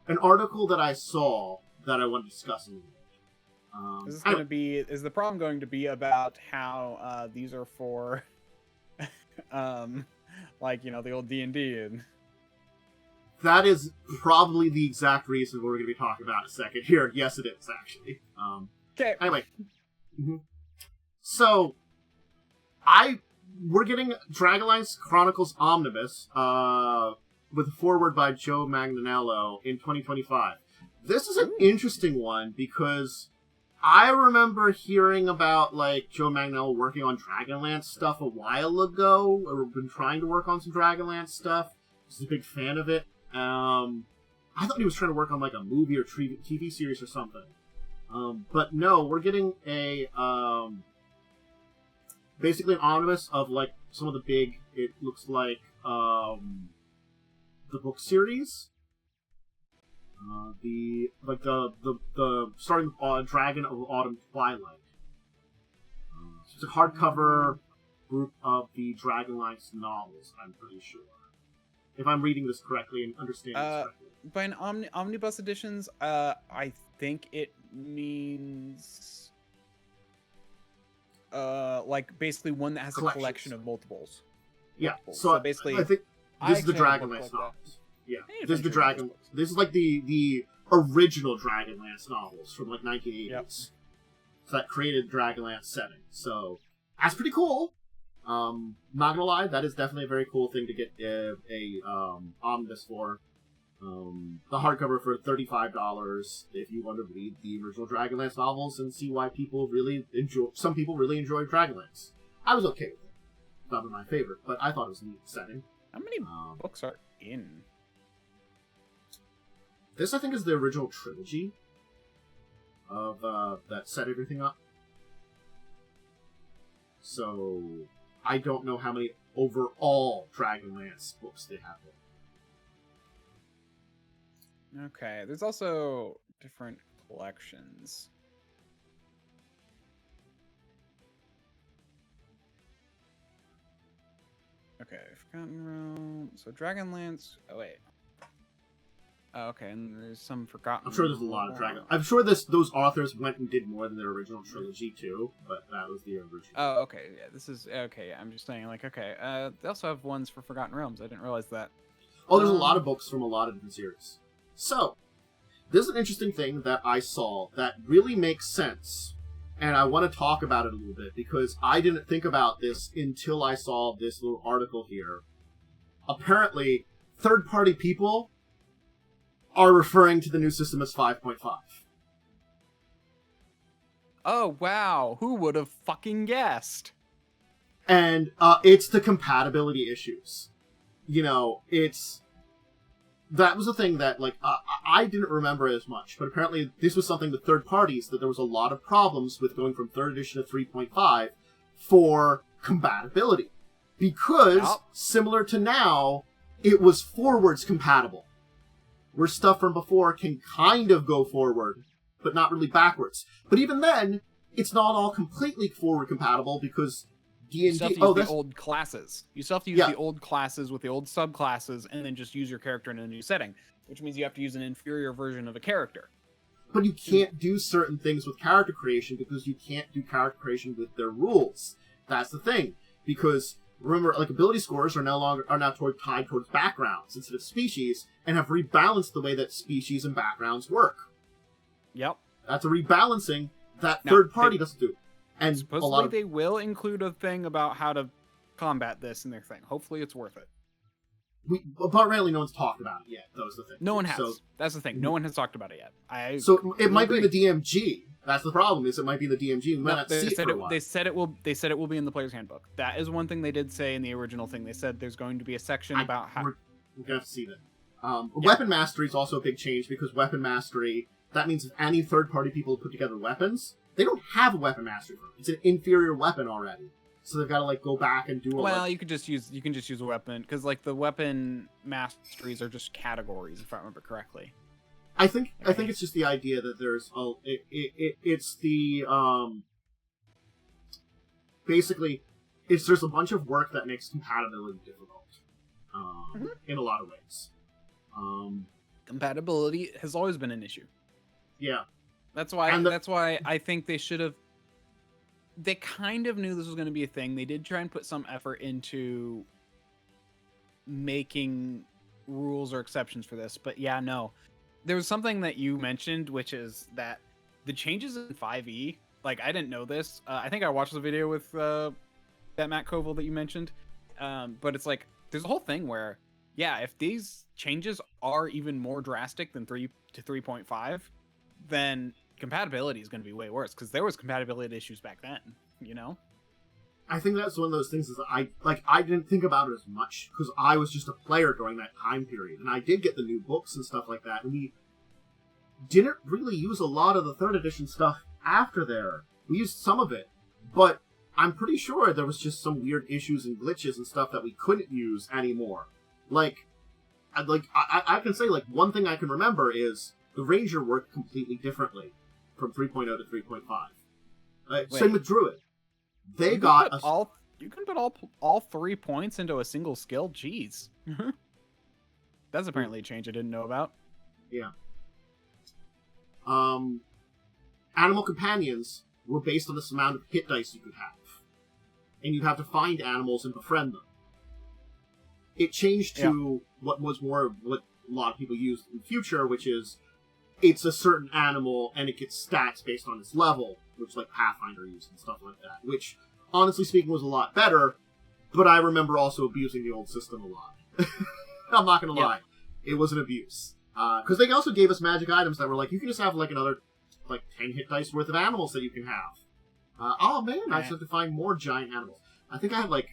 an article that I saw that I want to discuss in a minute. Is the problem going to be about how these are for the old D&D and that is probably the exact reason we're going to be talking about in a second here. Yes, it is actually. Okay. Anyway, so we're getting Dragonlance Chronicles Omnibus with a foreword by Joe Manganiello in 2025. This is an interesting one because I remember hearing about Joe Manganiello working on Dragonlance stuff a while ago, or been trying to work on some Dragonlance stuff. He's a big fan of it. I thought he was trying to work on a movie or TV series or something. But no, we're getting basically an omnibus of some of the big, it looks like the book series. The starting Dragon of Autumn Twilight. It's a hardcover group of the Dragonlance novels, I'm pretty sure. If I'm reading this correctly and understanding this correctly. By an omnibus editions, I think it means like basically one that has a collection of multiples. Yeah, multiples. so basically I think this is the Dragonlance novels. Yeah, this is the Dragon. This is like the original Dragonlance novels from like 1980s. Yep. So that created Dragonlance setting. So that's pretty cool. Not gonna lie, that is definitely a very cool thing to get a omnibus for. The hardcover for $35 if you want to read the original Dragonlance novels and see why some people really enjoy Dragonlance. I was okay with it. Not my favorite, but I thought it was a neat setting. How many books are in? This, I think, is the original trilogy of that set everything up. So I don't know how many overall Dragonlance books they have there. Okay, there's also different collections. Okay, Forgotten Realm. So Dragonlance. Oh wait. Oh, okay, and there's some Forgotten. I'm sure there's a lot of Dragon. I'm sure those authors went and did more than their original trilogy too, but that was the original. Oh, okay, yeah. This is okay. I'm just saying, like, okay. They also have ones for Forgotten Realms. I didn't realize that. Oh, there's a lot of books from a lot of different series. So, this is an interesting thing that I saw that really makes sense, and I want to talk about it a little bit, because I didn't think about this until I saw this little article here. Apparently, third-party people are referring to the new system as 5.5. Oh, wow. Who would have fucking guessed? And it's the compatibility issues. You know, that was a thing that, like, I didn't remember as much, but apparently this was something with third parties, that there was a lot of problems with going from 3rd edition to 3.5 for compatibility. Because, similar to now, it was forwards compatible. Where stuff from before can kind of go forward, but not really backwards. But even then, it's not all completely forward compatible, because D&D... You still have to use the old classes. You still have to use the old classes with the old subclasses, and then just use your character in a new setting. Which means you have to use an inferior version of a character. But you can't do certain things with character creation, because you can't do character creation with their rules. That's the thing. Because... remember, like, ability scores are now tied towards backgrounds instead of species, and have rebalanced the way that species and backgrounds work. Yep. That's a rebalancing that third party doesn't do. And supposedly they will include a thing about how to combat this in their thing. Hopefully it's worth it. Apparently no one's talked about it yet, though, is the thing. No one has. So, that's the thing. No one has talked about it yet. So it might be in the DMG. That's the problem, is it might be in the DMG. We might not see it for a while. They said it will be in the player's handbook. That is one thing they did say in the original thing. They said there's going to be a section about how... We're going to have to see that. Weapon Mastery is also a big change, because Weapon Mastery, that means if any third-party people put together weapons, they don't have a Weapon Mastery for it. It's an inferior weapon already. So they've got to, like, go back and do a... Well, you can just use a weapon, because, like, the weapon masteries are just categories, if I remember correctly. I think it's just the idea that there's it's the basically there's a bunch of work that makes compatibility difficult in a lot of ways. Compatibility has always been an issue. Yeah, that's why I think they should have. They kind of knew this was going to be a thing. They did try and put some effort into making rules or exceptions for this, but yeah, no. There was something that you mentioned, which is that the changes in 5e, like, I didn't know this. I think I watched the video with that Matt Kobold that you mentioned. But it's like, there's a whole thing where, yeah, if these changes are even more drastic than 3 to 3.5, then compatibility is going to be way worse, because there was compatibility issues back then, you know? I think that's one of those things is that I didn't think about it as much, because I was just a player during that time period, and I did get the new books and stuff like that, and we didn't really use a lot of the 3rd edition stuff after there. We used some of it, but I'm pretty sure there was just some weird issues and glitches and stuff that we couldn't use anymore. Like, I can say, like, one thing I can remember is the Ranger worked completely differently from 3.0 to 3.5. Same with Druid. They got you can put all 3 points into a single skill? Jeez. That's apparently a change I didn't know about. Yeah. Animal companions were based on this amount of hit dice you could have. And you'd have to find animals and befriend them. It changed to what was more what a lot of people use in the future, which is it's a certain animal and it gets stats based on its level, which like Pathfinder used and stuff like that, which, honestly speaking, was a lot better, but I remember also abusing the old system a lot. I'm not going to lie. It was an abuse. Because they also gave us magic items that were like, you can just have like another 10 hit dice worth of animals that you can have. Oh man, I just have to find more giant animals. I think I had like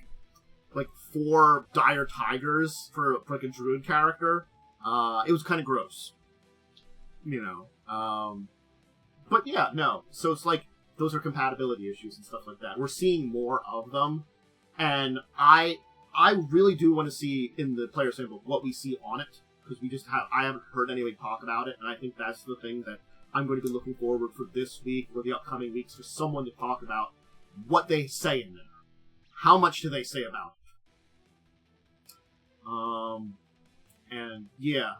4 dire tigers for like a druid character. It was kind of gross. You know. But yeah, no. So it's like, those are compatibility issues and stuff like that. We're seeing more of them. And I really do want to see in the player sample what we see on it. Because I haven't heard anybody talk about it. And I think that's the thing that I'm going to be looking forward for this week or the upcoming weeks, for someone to talk about what they say in there. How much do they say about it? And yeah.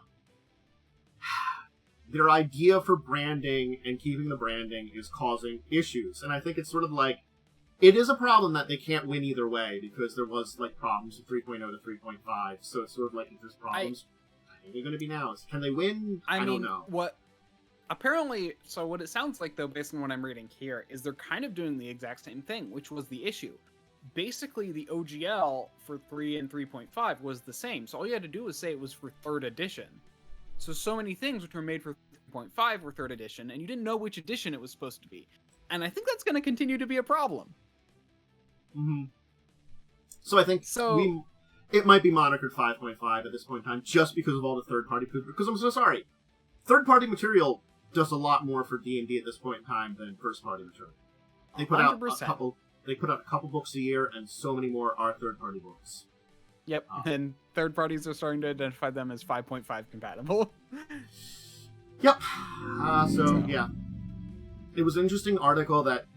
Their idea for branding and keeping the branding is causing issues. And I think it's sort of like, it is a problem that they can't win either way, because there was like problems with 3.0 to 3.5. So it's sort of like, if there's problems, I think they're going to be now. Can they win? I don't know. Apparently, so what it sounds like, though, based on what I'm reading here, is they're kind of doing the exact same thing, which was the issue. Basically, the OGL for 3 and 3.5 was the same. So all you had to do was say it was for 3rd edition. So many things which were made for 3.5 were 3rd edition, and you didn't know which edition it was supposed to be. And I think that's going to continue to be a problem. Mm-hmm. So I think it might be monikered 5.5 at this point in time, just because of all the third-party poop. Because I'm so sorry. Third-party material does a lot more for D&D at this point in time than first-party material. They put 100%. They put out a couple books a year, and so many more are third-party books. Yep, and third parties are starting to identify them as 5.5 compatible. Yep. Yeah. It was an interesting article that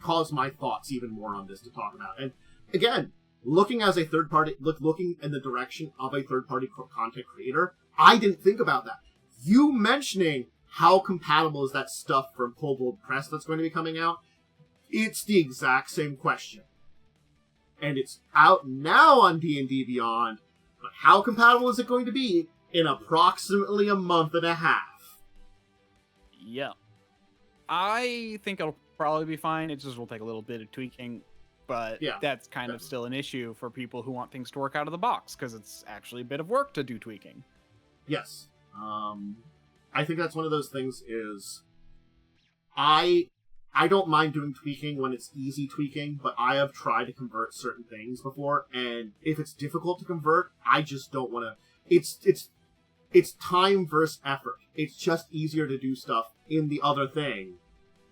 caused my thoughts even more on this to talk about. And again, looking as a third-party, looking in the direction of a third-party content creator, I didn't think about that. You mentioning how compatible is that stuff from Kobold Press that's going to be coming out, it's the exact same question. And it's out now on D&D Beyond, but how compatible is it going to be in approximately a month and a half? Yeah. I think it'll probably be fine. It just will take a little bit of tweaking, but that's kind of still an issue for people who want things to work out of the box, because it's actually a bit of work to do tweaking. Yes. I think that's one of those things is... I don't mind doing tweaking when it's easy tweaking, but I have tried to convert certain things before, and if it's difficult to convert, I just don't want to... It's time versus effort. It's just easier to do stuff in the other thing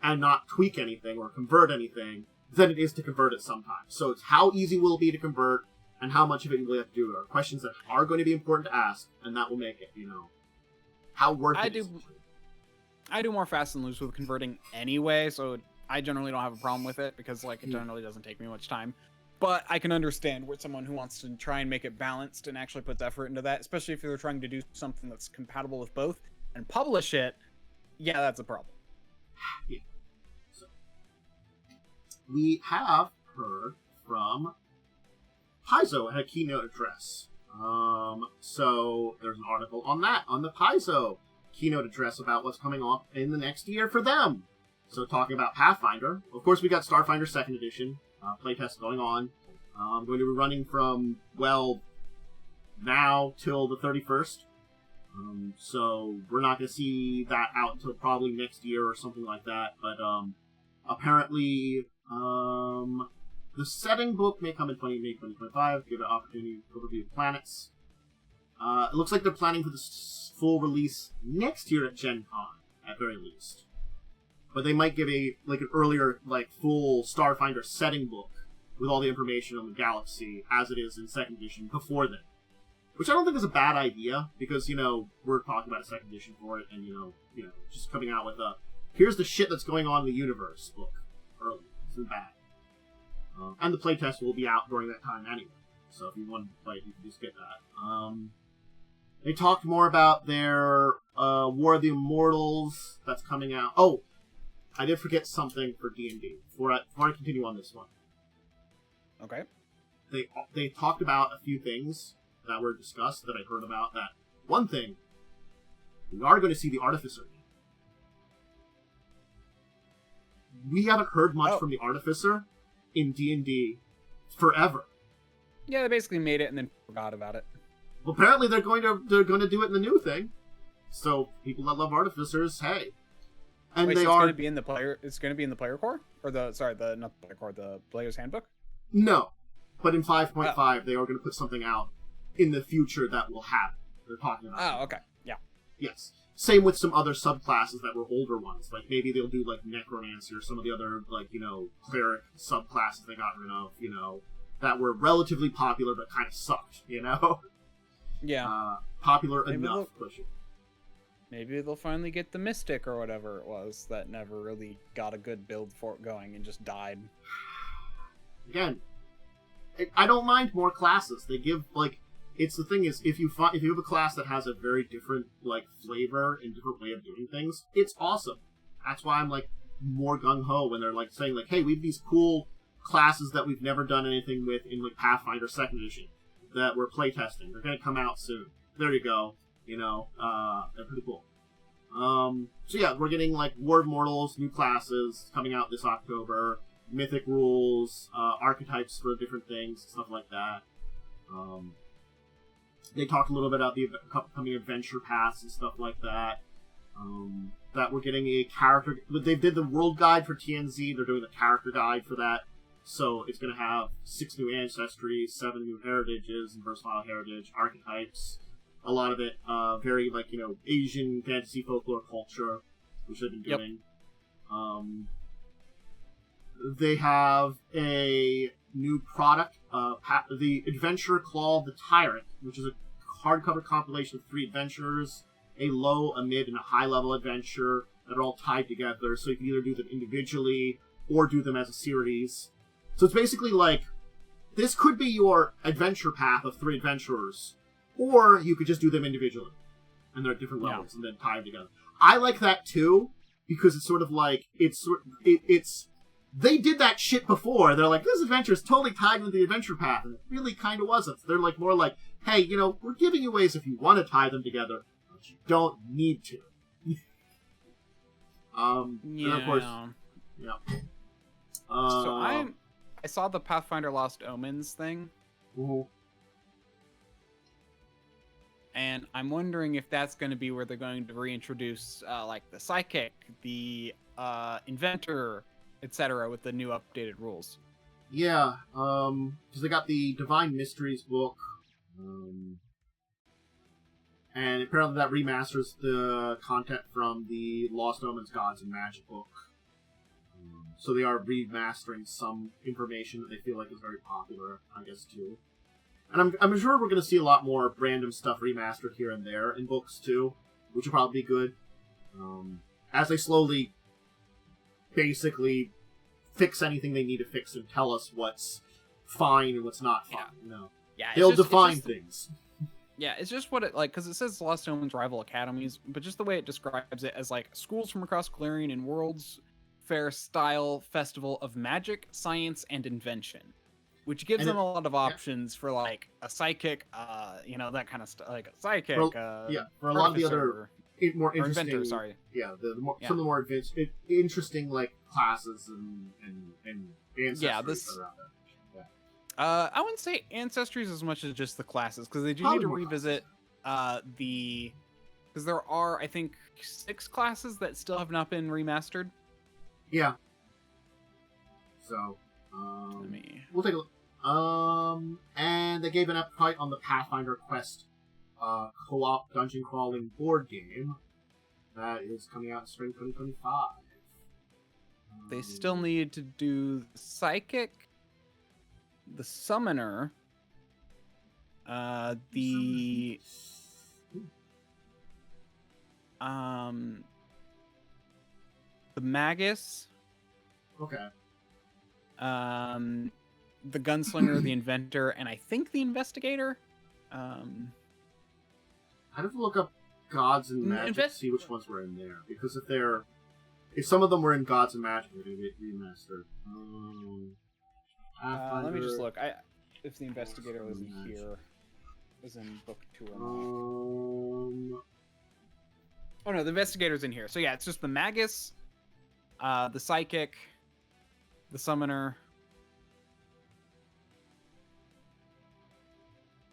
and not tweak anything or convert anything than it is to convert it sometimes. So it's how easy will it be to convert, and how much of it you have to do are questions that are going to be important to ask, and that will make it, how worth it is. I do more fast and loose with converting anyway, so I generally don't have a problem with it, because it generally doesn't take me much time. But I can understand where someone who wants to try and make it balanced and actually puts effort into that, especially if they're trying to do something that's compatible with both and publish it, that's a problem. Yeah. So, we have heard from Paizo at a keynote address. So there's an article on that, on the Paizo keynote address, about what's coming up in the next year for them. So talking about Pathfinder, of course we got Starfinder 2nd Edition playtest going on. I'm going to be running from, now till the 31st. So we're not going to see that out until probably next year or something like that. But apparently the setting book may come in May 2025, give an opportunity to overview the planets. It looks like they're planning for this full release next year at Gen Con, at very least. But they might give an earlier, full Starfinder setting book with all the information on the galaxy as it is in 2nd edition before then. which I don't think is a bad idea, because, we're talking about a second edition for it, and, just coming out with here's the shit that's going on in the universe book early. Isn't bad. And the playtest will be out during that time anyway, so if you want to play it, you can just get that. They talked more about their War of the Immortals that's coming out. Oh, I did forget something for D&D before I continue on this one. Okay. They talked about a few things that were discussed that I heard about. That one thing, we are going to see the Artificer. We haven't heard much from the Artificer in D&D forever. Yeah, they basically made it and then forgot about it. Well, apparently they're going to do it in the new thing. So people that love Artificers, hey. And wait, they so are. It's going to be in the player. It's going to be in the player core, or not the player core, the player's handbook. No, but in 5.5 they are going to put something out in the future that will happen. They're talking about. Oh, okay, yeah. Yes. Same with some other subclasses that were older ones. Like maybe they'll do like Necromancer or some of the other cleric subclasses they got rid of. That were relatively popular but kind of sucked. Yeah. Popular enough pushing. Maybe they'll finally get the Mystic or whatever it was that never really got a good build for it going and just died. Again, I don't mind more classes. They give it's the thing is if you have a class that has a very different flavor and different way of doing things, it's awesome. That's why I'm more gung ho when they're saying hey, we have these cool classes that we've never done anything with in Pathfinder 2nd edition that we're playtesting. They're gonna come out soon. There you go. They're pretty cool. So yeah, we're getting War of Mortals, new classes coming out this October, mythic rules, archetypes for different things, stuff like that. They talked a little bit about the upcoming adventure paths and stuff like that. That we're getting a character. They did the world guide for TNZ. They're doing the character guide for that. So it's going to have 6 new ancestries, 7 new heritages and versatile heritage archetypes. A lot of it very Asian fantasy folklore culture, which they've been doing. They have a new product, the Adventure Claw of the Tyrant, which is a hardcover compilation of 3 adventures, a low, a mid, and a high-level adventure that are all tied together, so you can either do them individually or do them as a series. So it's basically this could be your adventure path of 3 adventurers, or you could just do them individually, and they're at different levels, and then tie them together. I like that too, because it's sort of it's they did that shit before. They're this adventure is totally tied with the adventure path, and it really kind of wasn't. They're more hey, we're giving you ways if you want to tie them together, but you don't need to. And of course, so I saw the Pathfinder Lost Omens thing. Mm-hmm. And I'm wondering if that's going to be where they're going to reintroduce the Psychic, the Inventor, etc. with the new updated rules. Yeah, because they got the Divine Mysteries book, and apparently that remasters the content from the Lost Omens Gods and Magic book. So they are remastering some information that they feel is very popular, I guess, too. And I'm sure we're going to see a lot more random stuff remastered here and there in books, too, which will probably be good. As they slowly, basically, fix anything they need to fix and tell us what's fine and what's not fine. Yeah, they'll define things. Yeah, it's just what it, because it says Lost Omens Rival Academies, but just the way it describes it as, schools from across Galarian and Worlds Fair-style festival of magic, science, and invention. Which gives them a lot of options for a psychic, that kind of stuff, a psychic. For a lot of the other more interesting, inventor, sorry. Yeah, some of the more advanced, interesting classes and ancestries that are out there. Yeah. I wouldn't say ancestries as much as just the classes, because they do need to revisit because there are, I think, 6 classes that still have not been remastered. Yeah. So. We'll take a look. And they gave an update on the Pathfinder Quest co-op dungeon crawling board game that is coming out in spring 2025. They still need to do the Psychic, the Summoner, The Magus. Okay. The Gunslinger, the Inventor, and I think the Investigator. I'd have to look up Gods and Magic to see which ones were in there. Because if some of them were in Gods and Magic, they're going to get remastered. Let me just look. If the Investigator was in here, was in book 2 or not. Oh no, the Investigator's in here. So yeah, it's just the Magus, the Psychic, the Summoner.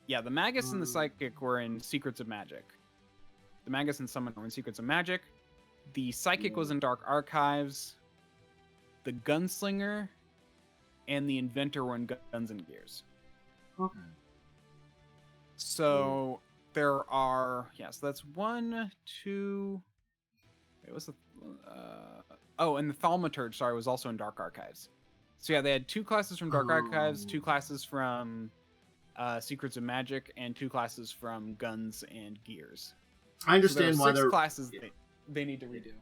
Yeah, the Magus and the Psychic were in Secrets of Magic. The Magus and Summoner were in Secrets of Magic. The Psychic was in Dark Archives. The Gunslinger and the Inventor were in Guns and Gears. Okay. So there are... Yeah, so that's 1, 2... Wait, what's the... and the Thaumaturge, sorry, was also in Dark Archives. So yeah, they had 2 classes from Dark Archives, 2 classes from... Secrets of Magic, and 2 classes from Guns and Gears. I understand why they're... classes they need to redo.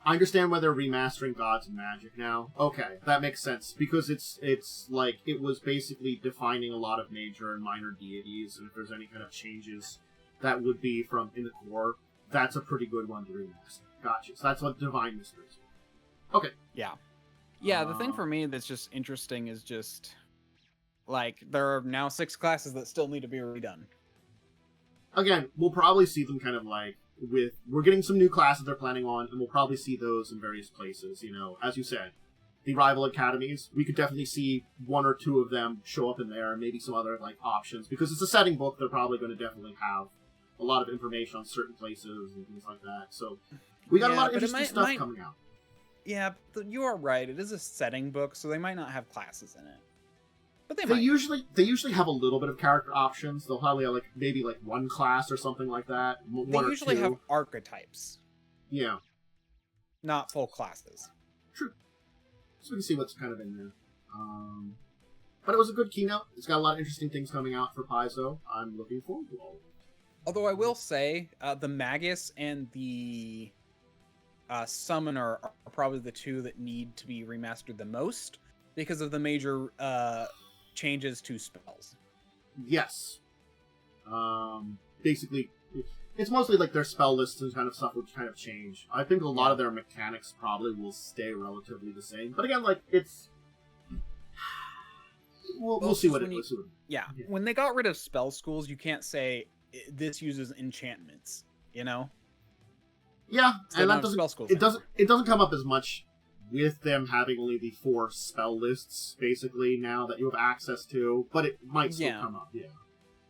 I understand why they're remastering Gods and Magic now. Okay, that makes sense. Because it's like, it was basically defining a lot of major and minor deities, and if there's any kind of changes that would be from in the core, that's a pretty good one to remaster. Gotcha. So that's what Divine Mysteries were. Okay. Yeah. Yeah, the thing for me that's just interesting is just... Like, there are now 6 classes that still need to be redone. Again, we'll probably see them kind of like we're getting some new classes they're planning on, and we'll probably see those in various places. You know, as you said, the rival academies, we could definitely see 1 or 2 of them show up in there, and maybe some other like options. Because it's a setting book, they're probably going to definitely have a lot of information on certain places and things like that. So we got a lot of interesting stuff coming out. Yeah, you are right. It is a setting book, so they might not have classes in it. But they usually have a little bit of character options. They'll probably have maybe 1 class or something like that. They usually have archetypes. Yeah. Not full classes. True. So we can see what's kind of in there. But it was a good keynote. It's got a lot of interesting things coming out for Paizo. I'm looking forward to all of it. Although I will say, the Magus and the Summoner are probably the 2 that need to be remastered the most because of the major changes to spells. Yes. Basically, it's mostly their spell lists and kind of stuff which kind of change. I think a lot of their mechanics probably will stay relatively the same. But again, it's... We'll see what it is. Yeah, when they got rid of spell schools, you can't say, this uses enchantments, you know? Yeah, so and that doesn't come up as much with them having only the 4 spell lists, basically, now that you have access to, but it might still come up, yeah.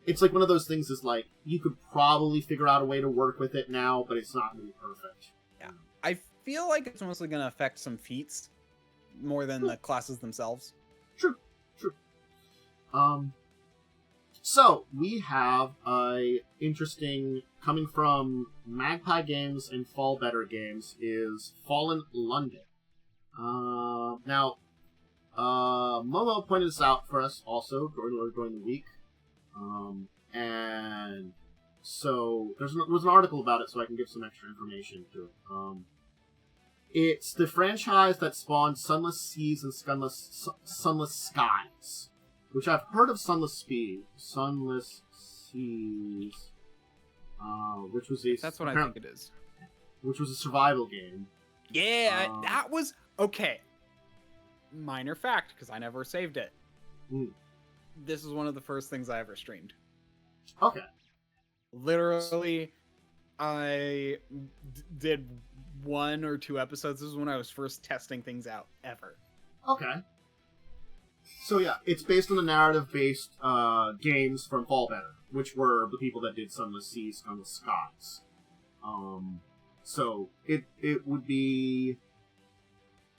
It's one of those things is you could probably figure out a way to work with it now, but it's not going to be perfect. Yeah. I feel like it's mostly going to affect some feats more than the classes themselves. True. So, we have a interesting, coming from Magpie Games and Fall Better Games, is Fallen London. Now, Momo pointed this out for us also during the week. And so there was an article about it, so I can give some extra information to it. It's the franchise that spawned Sunless Seas and Sunless Skies, which I've heard of Sunless Seas, which was that's what I think it is. Which was a survival game. Yeah, that was... Okay. Minor fact, because I never saved it. This is one of the first things I ever streamed. Okay. Literally, I did 1 or 2 episodes. This is when I was first testing things out, ever. Okay. So yeah, it's based on the narrative-based games from Fall Better, which were the people that did Sunless Seas, Sunless Skies. So it would be...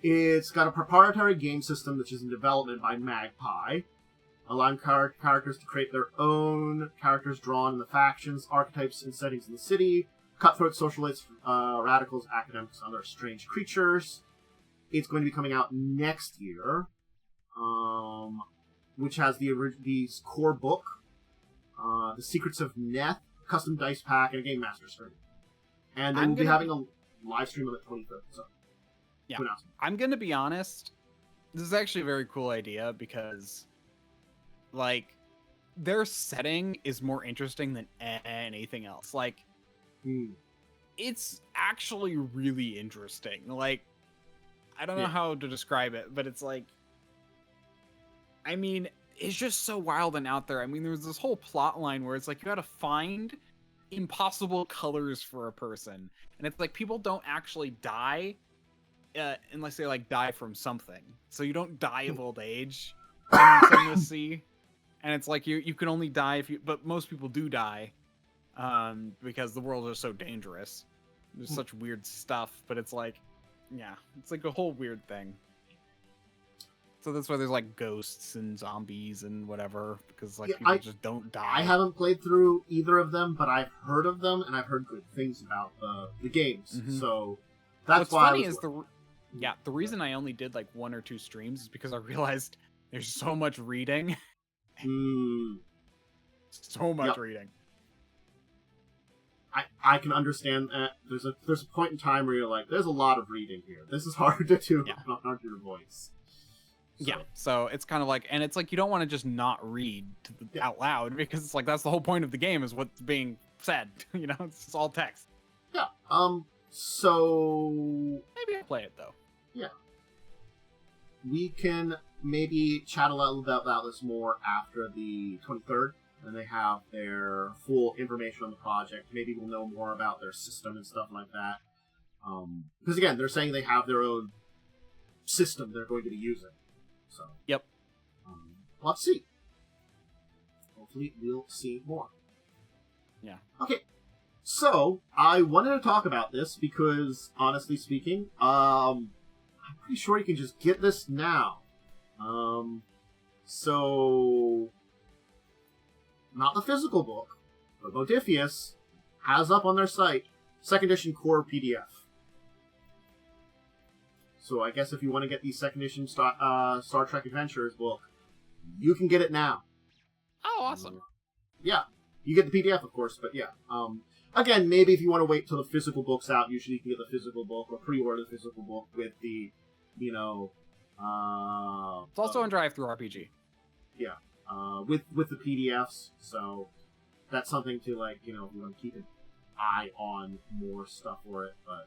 It's got a proprietary game system which is in development by Magpie, allowing characters to create their own characters drawn in the factions, archetypes, and settings in the city, cutthroat socialites, radicals, academics, and other strange creatures. It's going to be coming out next year, which has the core book, The Secrets of Neth, custom dice pack, and a Game Master screen. And then we'll be having a live stream on the 25th. So, yeah, I'm gonna be honest. This is actually a very cool idea because, like, their setting is more interesting than anything else. Like, it's actually really interesting. Like, I don't know how to describe it, but it's like, I mean, it's just so wild and out there. I mean, there's this whole plot line where it's like you gotta find impossible colors for a person, and it's like people don't actually die unless they like die from something. So you don't die of old age in some of the sea, and it's like you can only die if you. But most people do die, because the world is so dangerous. There's such weird stuff, but it's like, yeah, it's like a whole weird thing. So that's why there's like ghosts and zombies and whatever, because like people just don't die. I haven't played through either of them, but I've heard of them and I've heard good things about the games. So that's why. What's funny is the reason I only did like 1 or 2 streams is because I realized there's so much reading. So much reading. I can understand that. There's a point in time where you're like, there's a lot of reading here. This is hard to do on your voice. So. Yeah, so it's kind of like, and it's like you don't want to just not read out loud, because it's like that's the whole point of the game is what's being said. You know, it's all text. Yeah. So maybe I'll play it though. Yeah. We can maybe chat a little bit about this more after the 23rd, and they have their full information on the project. Maybe we'll know more about their system and stuff like that. Because again, they're saying they have their own system they're going to be using. So, yep. Let's see. Hopefully, we'll see more. Yeah. Okay. So, I wanted to talk about this because, honestly speaking, I'm pretty sure you can just get this now. So, not the physical book, but Modiphius has up on their site 2nd edition core PDF. So I guess if you want to get the 2nd edition Star Trek Adventures book, you can get it now. Oh, awesome. Yeah. You get the PDF, of course, but yeah. Again, maybe if you want to wait till the physical book's out, usually you can get the physical book or pre-order the physical book with the, you know... it's also on DriveThruRPG. Yeah. With the PDFs, so that's something to, like, you know, if you want to keep an eye on more stuff for it, but...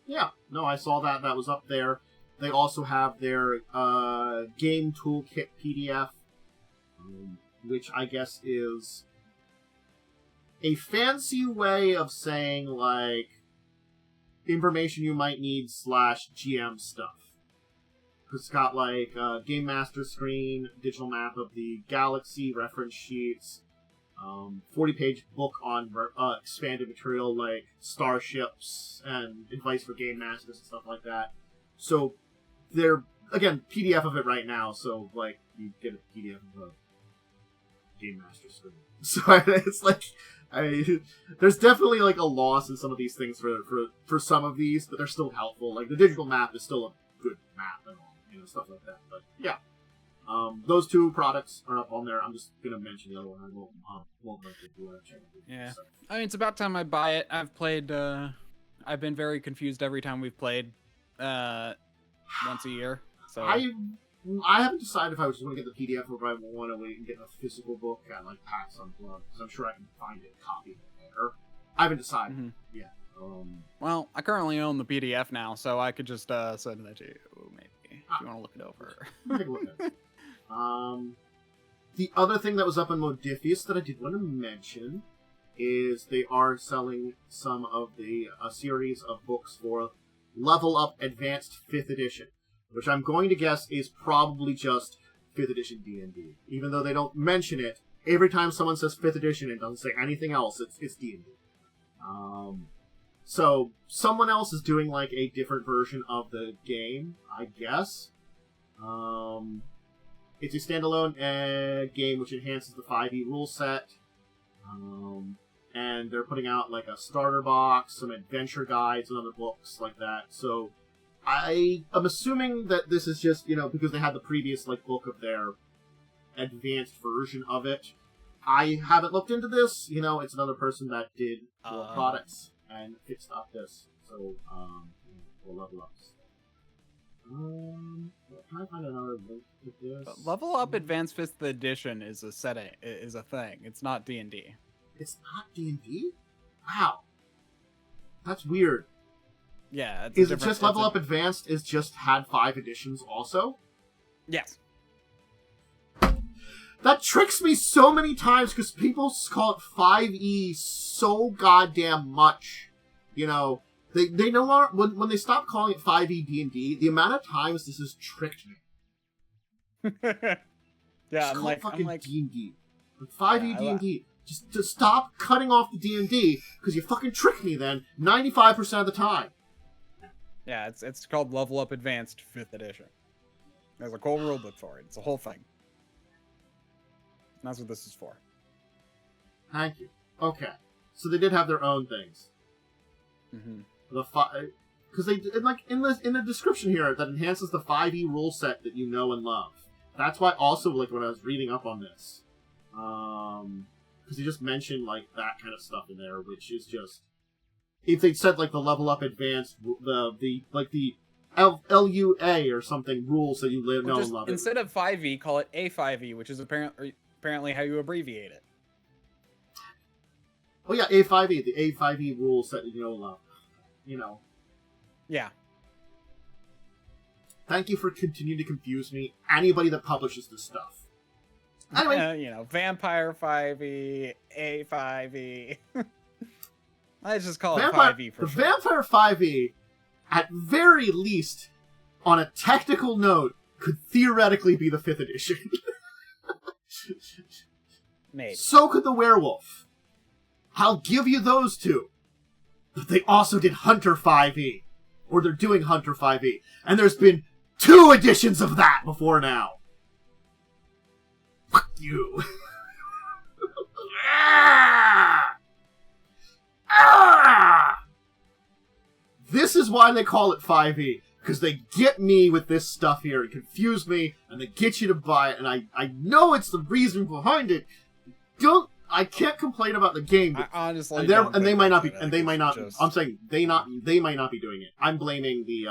yeah, no, I saw that was up there. They also have their game toolkit PDF, which I guess is a fancy way of saying, like, information you might need / GM stuff. It's got, like, a Game Master screen, digital map of the galaxy, reference sheets, 40-page book on expanded material like starships and advice for game masters and stuff like that. So they're, again, PDF of it right now, so like you get a PDF of a game master screen. So it's like, there's definitely like a loss in some of these things for some of these, but they're still helpful. Like the digital map is still a good map and all, you know, stuff like that. But yeah. Those 2 products are up on there. I'm just gonna mention the other one. I won't mention it if you want to check it. Yeah. So. I mean, it's about time I buy it. I've played. I've been very confused every time we've played. Once a year. So I haven't decided if I just want to get the PDF or if I want to wait and get a physical book at like PAX Unplugged, because I'm sure I can find a copy there. I haven't decided yet. Well, I currently own the PDF now, so I could just send that to you, maybe, if you want to look it over. Take a look at it. The other thing that was up on Modiphius that I did want to mention is they are selling some of the series of books for Level Up Advanced 5th Edition, which I'm going to guess is probably just 5th Edition D&D. Even though they don't mention it, every time someone says 5th Edition and doesn't say anything else, it's D&D. So someone else is doing like a different version of the game, I guess. It's a standalone game which enhances the 5e rule set. And they're putting out like a starter box, some adventure guides, and other books like that. So I am assuming that this is just, you know, because they had the previous like book of their advanced version of it. I haven't looked into this. You know, it's another person that did more products and fixed up this. So, we'll level up. Can I find another link to this? Level Up Advanced 5th Edition is a thing. It's not D&D. It's not D&D? Wow. That's weird. Yeah. Is it just Level Up Advanced is just had 5 editions also? Yes. That tricks me so many times because people call it 5e so goddamn much. You know, they no longer, when they stop calling it 5e D&D, the amount of times this has tricked me. Yeah, I'm like D&D. D&D. Like 5e D&D. Just to stop cutting off the D&D because you fucking trick me then 95% of the time. Yeah, it's called Level Up Advanced 5th Edition. There's a cool rulebook for it. It's a whole thing. And that's what this is for. Thank you. Okay, so they did have their own things. Mm-hmm. Because they like in the description here that enhances the 5e rule set that you know and love. That's why also like when I was reading up on this, because he just mentioned like that kind of stuff in there, which is just if they said like the Level Up Advanced the LUA or something rules that you know and love. Instead of 5e, call it A5e, which is apparently how you abbreviate it. Oh yeah, A5e, the A5e rules that you know and love. You know. Yeah. Thank you for continuing to confuse me. Anybody that publishes this stuff. Anyway. You know, Vampire 5e, A5e. Let's just call it 5e for sure. The Vampire 5e, at very least, on a technical note, could theoretically be the 5th edition. Maybe. So could the Werewolf. I'll give you those two. But they also did Hunter 5e. Or they're doing Hunter 5e. And there's been 2 editions of that before now. Fuck you. This is why they call it 5e. Because they get me with this stuff here and confuse me, and they get you to buy it, and I know it's the reason behind it. I can't complain about the game. I honestly they might not be. I'm saying they might not be doing it. I'm blaming the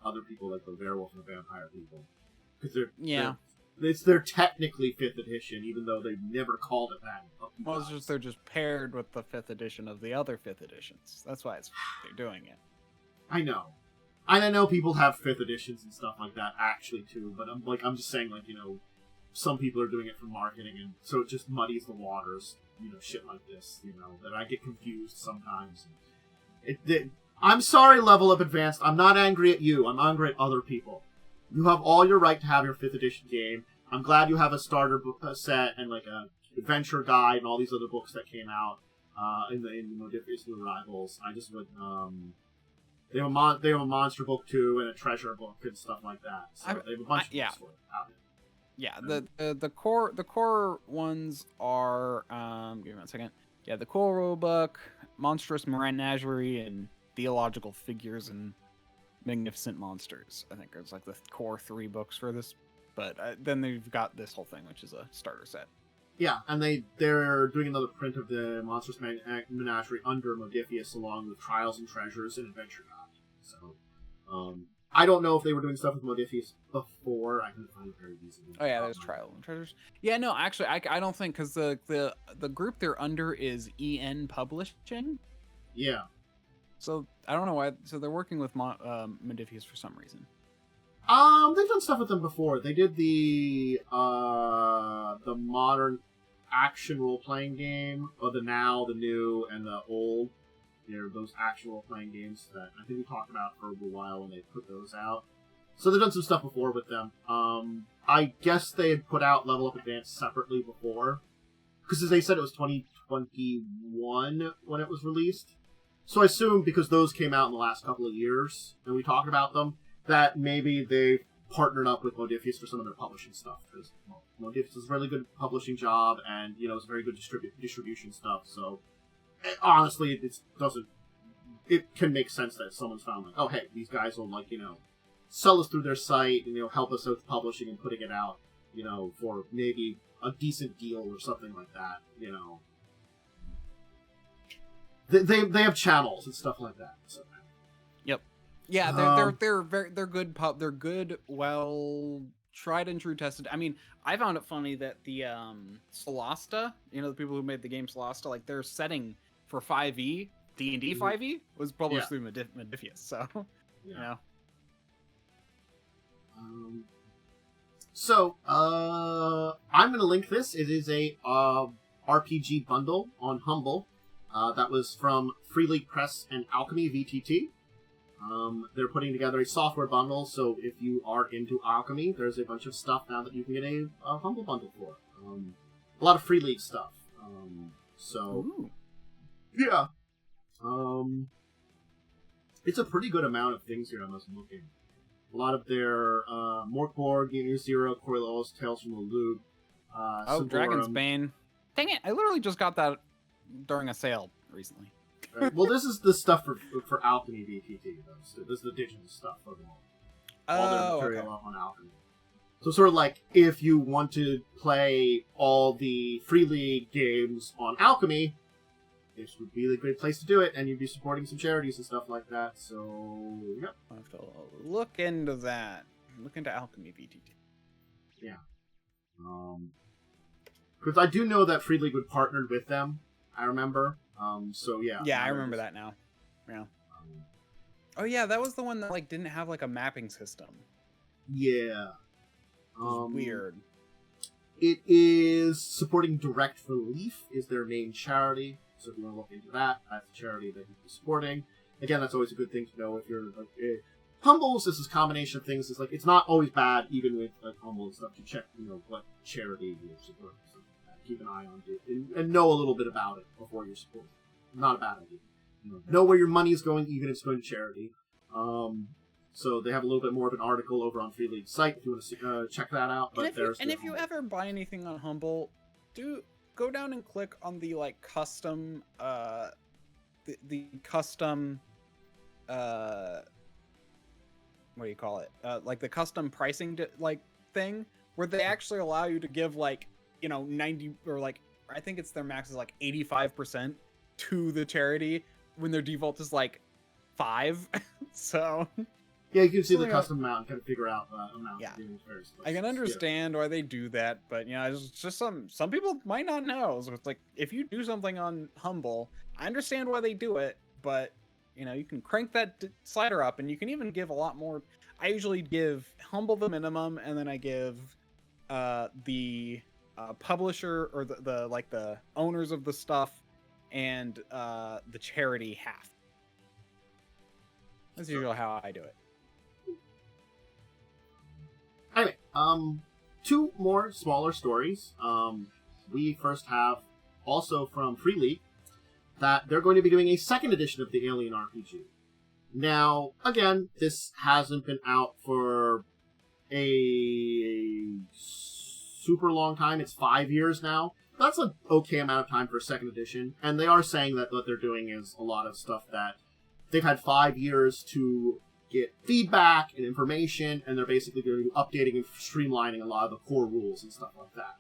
other people, like the werewolf and the vampire people, because they're technically 5th edition, even though they've never called it that. Well, it's just they're just paired with the 5th edition of the other 5th editions. That's why they're doing it. I know. And I know people have 5th editions and stuff like that actually too, but I'm just saying, like, you know, some people are doing it for marketing, and so it just muddies the waters, you know, shit like this, you know, that I get confused sometimes. I'm sorry, Level Up Advanced. I'm not angry at you. I'm angry at other people. You have all your right to have your 5th edition game. I'm glad you have a starter book set and like a adventure guide and all these other books that came out in the Modifius New Arrivals. I just would they have a monster book too and a treasure book and stuff like that. So they have a bunch of books for it out there. Yeah, the core ones are give me 1 second. Yeah, the core rulebook, monstrous menagerie, and theological figures and magnificent monsters. I think it's like the core 3 books for this. But then they've got this whole thing, which is a starter set. Yeah, and they're doing another print of the monstrous menagerie under Modifius, along with Trials and Treasures and Adventure Guide. So, I don't know if they were doing stuff with Modifius before. I couldn't find it very easily. Oh yeah, there's Trials and Treasures. Yeah, no, actually, I don't think, because the group they're under is EN Publishing. Yeah. So I don't know why. So they're working with Modifius for some reason. They've done stuff with them before. They did the modern action role-playing game, or the now, the new, and the old. They're those action role-playing games that I think we talked about for a while when they put those out. So they've done some stuff before with them. I guess they had put out Level Up Advanced separately before, because as they said, it was 2021 when it was released. So I assume because those came out in the last couple of years, and we talked about them, that maybe they partnered up with Modifius for some of their publishing stuff, because Modifius does a really good publishing job, and, you know, it's very good distribution stuff, so honestly, it can make sense that someone's found, like, oh, hey, these guys will, like, you know, sell us through their site, and, you know, help us with publishing and putting it out. for maybe a decent deal or something like that. They have channels and stuff like that. So. Yep. Yeah, they're good they're good, well tried and true tested. I mean, I found it funny that the Solasta, the people who made the game Solasta, like their setting for 5e, D&D 5e was published through Modifius. So, I'm going to link this. It is a RPG bundle on Humble. That was from Free League Press and Alchemy VTT. They're putting together a software bundle, so if you are into Alchemy, there's a bunch of stuff now that you can get a Humble bundle for. A lot of Free League stuff. Yeah. It's a pretty good amount of things here I was looking. A lot of their Morkborg, Ginyu Zero, Coriolis, Tales from the Loop. Dragon's Bane. Dang it, I literally just got that during a sale recently. Right. Well, this is the stuff for Alchemy VTT. This is the digital stuff for them all their material on Alchemy. So sort of like if you want to play all the Free League games on Alchemy, this would be the great place to do it, and you'd be supporting some charities and stuff like that. So, yeah. I'll have to look into that. Look into Alchemy VTT. Yeah. Because I do know that Free League would partnered with them. I remember. So yeah. Yeah, I remember that now. Yeah. Oh yeah, that was the one that didn't have a mapping system. Yeah. It was weird. It is supporting Direct Relief is their main charity. So if you want to look into that, that's a charity that you'd be supporting. Again, that's always a good thing to know if you're Humbles. This is a combination of things. It's not always bad, even with Humble and stuff, to check what charity you're supporting. So keep an eye on it and know a little bit about it before you're supporting. Not a bad idea. Know where your money is going, even if it's going to charity. So they have a little bit more of an article over on Free League's site if you want to check that out. But if you ever buy anything on Humble, go down and click on the custom the custom what do you call it? The custom pricing thing where they actually allow you to give 90 or I think it's their max is 85% to the charity when their default is 5. So yeah, you can see the custom amount and kind of figure out the amount. Yeah, I can understand why they do that, but it's just some people might not know. So it's if you do something on Humble, I understand why they do it, but you can crank that slider up, and you can even give a lot more. I usually give Humble the minimum, and then I give the publisher or the owners of the stuff and the charity half. That's usually how I do it. Anyway, 2 more smaller stories. We first have also from Free League that they're going to be doing a 2nd edition of the Alien RPG. Now, again, this hasn't been out for a super long time. It's 5 years now. That's an okay amount of time for a 2nd edition. And they are saying that what they're doing is a lot of stuff that they've had 5 years to get feedback and information, and they're basically going to be updating and streamlining a lot of the core rules and stuff like that.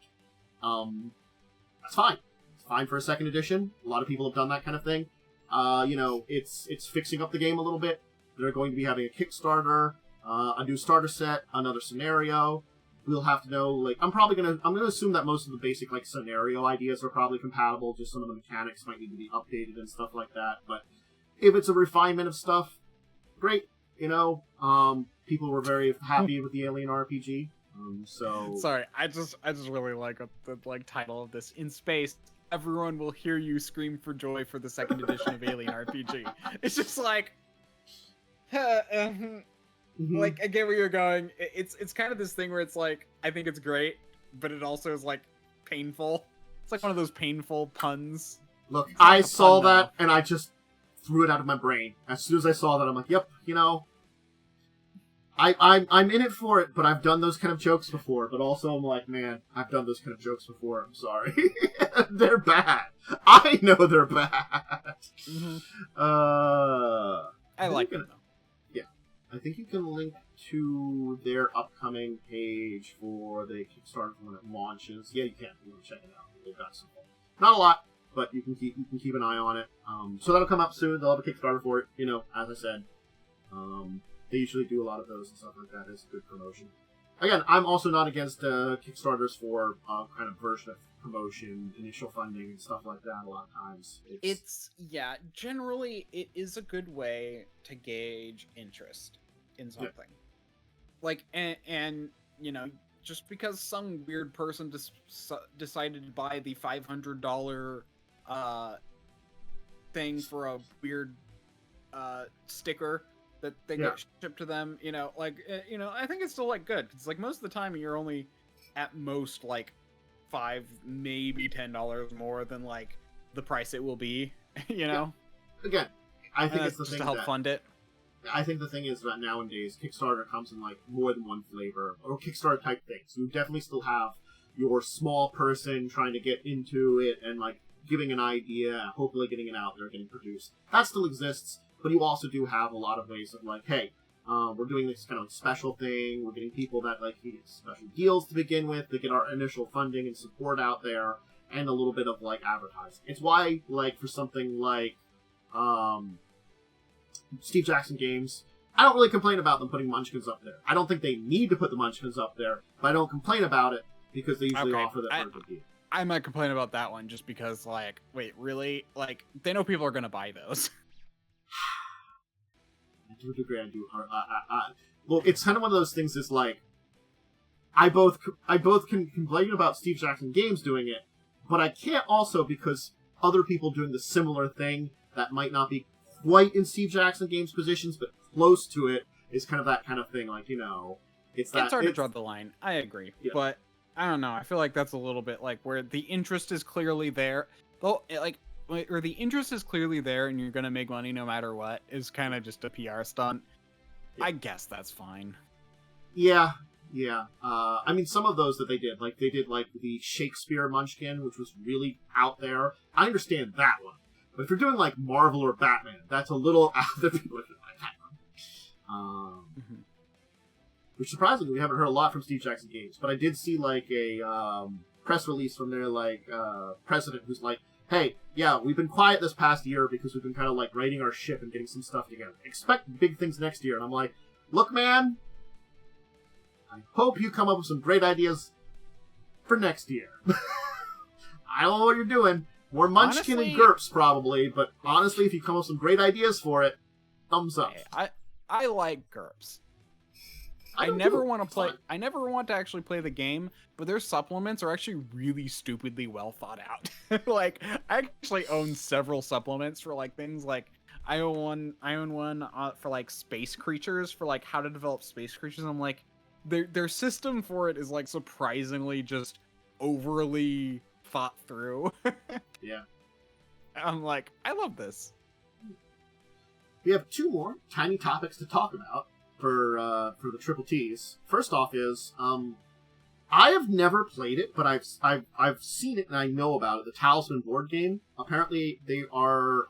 That's fine. It's fine for a 2nd edition. A lot of people have done that kind of thing. It's fixing up the game a little bit. They're going to be having a Kickstarter, a new starter set, another scenario. We'll have to know, I'm gonna assume that most of the basic, scenario ideas are probably compatible, just some of the mechanics might need to be updated and stuff like that, but if it's a refinement of stuff, great. People were very happy with the Alien RPG. So sorry, I just really like the title of this. In space, everyone will hear you scream for joy for the 2nd edition of Alien RPG. It's just I get where you're going. It's kind of this thing where it's I think it's great, but it also is painful. It's one of those painful puns. Look, I saw that and I just threw it out of my brain. As soon as I saw that, I'm like, yep, I'm in it for it, but I've done those kind of jokes before. But also, I'm like, man, I've done those kind of jokes before. I'm sorry. They're bad. I know they're bad. I like them, though. Yeah. I think you can link to their upcoming page for the Kickstarter when it launches. Yeah, you can. You want to check it out. They've got some. Not a lot, but you can keep an eye on it. So that'll come up soon. They'll have a Kickstarter for it. You know, as I said, they usually do a lot of those and stuff like that. It's good promotion. Again, I'm also not against Kickstarters for kind of version of promotion, initial funding, and stuff like that. A lot of times, generally it is a good way to gauge interest in something. Yeah. Like, and you know, just because some weird person decided to buy the $500 thing for a weird sticker that they get shipped to them, you know, like, you know, I think it's still like good. It's like most of the time you're only at most like $5, maybe $10 more than like the price it will be, you know. Yeah. Again, I think it's the just thing to help fund it. I think the thing is that nowadays Kickstarter comes in like more than one flavor or Kickstarter type things. You definitely still have your small person trying to get into it and like giving an idea, hopefully getting it out there, getting produced. That still exists. But you also do have a lot of ways of like, hey, we're doing this kind of special thing. We're getting people that like get special deals to begin with to get our initial funding and support out there, and a little bit of like advertising. It's why like for something like Steve Jackson Games, I don't really complain about them putting Munchkins up there. I don't think they need to put the Munchkins up there, but I don't complain about it because they usually offer that for a good deal. I might complain about that one just because, like, wait, really? Like, they know people are going to buy those. To a degree, I do. Look, it's kind of one of those things. Is like, I both can complain about Steve Jackson Games doing it, but I can't also because other people doing the similar thing that might not be quite in Steve Jackson Games positions, but close to it is kind of that kind of thing. Like, you know, it's hard to draw the line. I agree, but I don't know. I feel like that's a little bit like where the interest is clearly there, though. Like. Or the interest is clearly there and you're going to make money no matter what is kind of just a PR stunt. Yeah. I guess that's fine. Yeah. I mean, some of those that they did like the Shakespeare Munchkin, which was really out there. I understand that one. But if you're doing like Marvel or Batman, that's a little out there. People like that one. Which surprisingly, we haven't heard a lot from Steve Jackson Games. But I did see like a press release from their like president who's like, hey, yeah, we've been quiet this past year because we've been kind of like righting our ship and getting some stuff together. Expect big things next year. And I'm like, look, man, I hope you come up with some great ideas for next year. I don't know what you're doing. More Munchkin and GURPS probably, but honestly, if you come up with some great ideas for it, thumbs up. I like GURPS. I never want to play. I never want to actually play the game, but their supplements are actually really stupidly well thought out. Like, I actually own several supplements for like things like I own one for like space creatures, for like how to develop space creatures. I'm like, their system for it is like surprisingly just overly thought through. Yeah. I'm like, I love this. We have two more tiny topics to talk about for the Triple T's. First off is I have never played it, but I've seen it and I know about it. The Talisman board game. Apparently, they are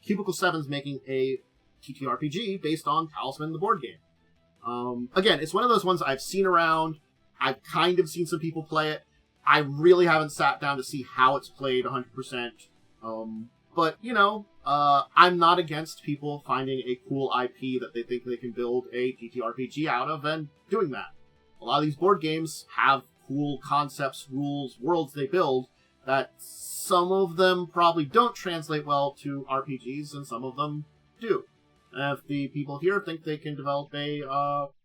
Cubicle 7's making a TTRPG based on Talisman the board game. Again, it's one of those ones I've seen around. I've kind of seen some people play it. I really haven't sat down to see how it's played 100%. But, you know, I'm not against people finding a cool IP that they think they can build a TTRPG out of and doing that. A lot of these board games have cool concepts, rules, worlds they build that some of them probably don't translate well to RPGs and some of them do. And if the people here think they can develop a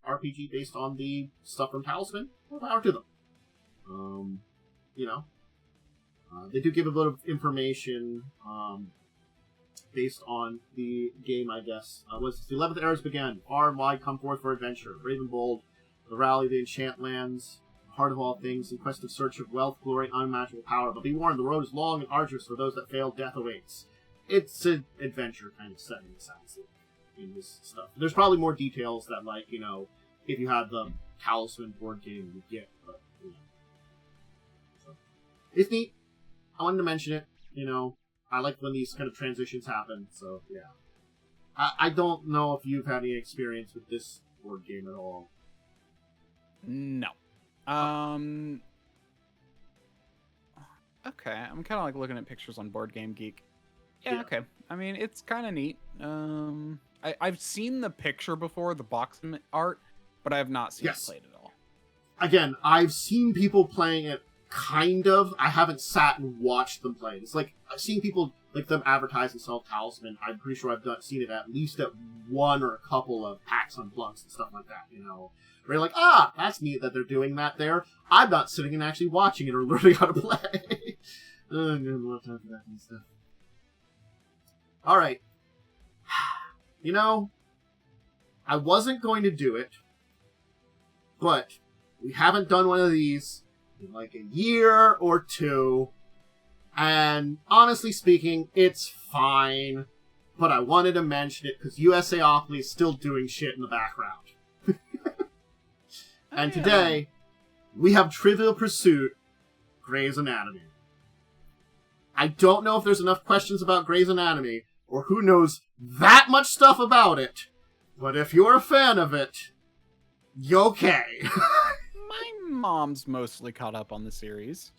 RPG based on the stuff from Talisman, well, power to them. You know, they do give a bit of information based on the game, I guess. Was the 11th Eras began. Far and wide come forth for adventure. Brave and bold, the rally, the enchant lands, heart of all things, in quest of search of wealth, glory, and unmatchable power. But be warned, the road is long and arduous for those that fail. Death awaits. It's an adventure kind of setting, it sounds like, in this stuff. There's probably more details that, like, you know, if you had the Talisman board game, you get. But, you know. So, it's neat. I wanted to mention it. You know, I like when these kind of transitions happen. So, yeah. I don't know if you've had any experience with this board game at all? No. Okay, I'm kind of like looking at pictures on Board Game Geek. Yeah, okay. I mean, it's kind of neat. I've seen the picture before, the box art, but I have not seen it played at all. Again, I've seen people playing it, kind of. I haven't sat and watched them play it. It's like, I've seen people, like, them advertise and sell Talisman. I'm pretty sure I've seen it at least at one or a couple of PAX Unplugged and stuff like that, you know? Where you're like, that's neat that they're doing that there. I'm not sitting and actually watching it or learning how to play. I'm gonna have a lot of time for that kind of stuff. Alright. You know, I wasn't going to do it, but we haven't done one of these in like a year or two, and honestly speaking, it's fine, but I wanted to mention it because Usaoploly is still doing shit in the background. And today, we have Trivial Pursuit, Grey's Anatomy. I don't know if there's enough questions about Grey's Anatomy, or who knows that much stuff about it, but if you're a fan of it, you okay. My mom's mostly caught up on the series.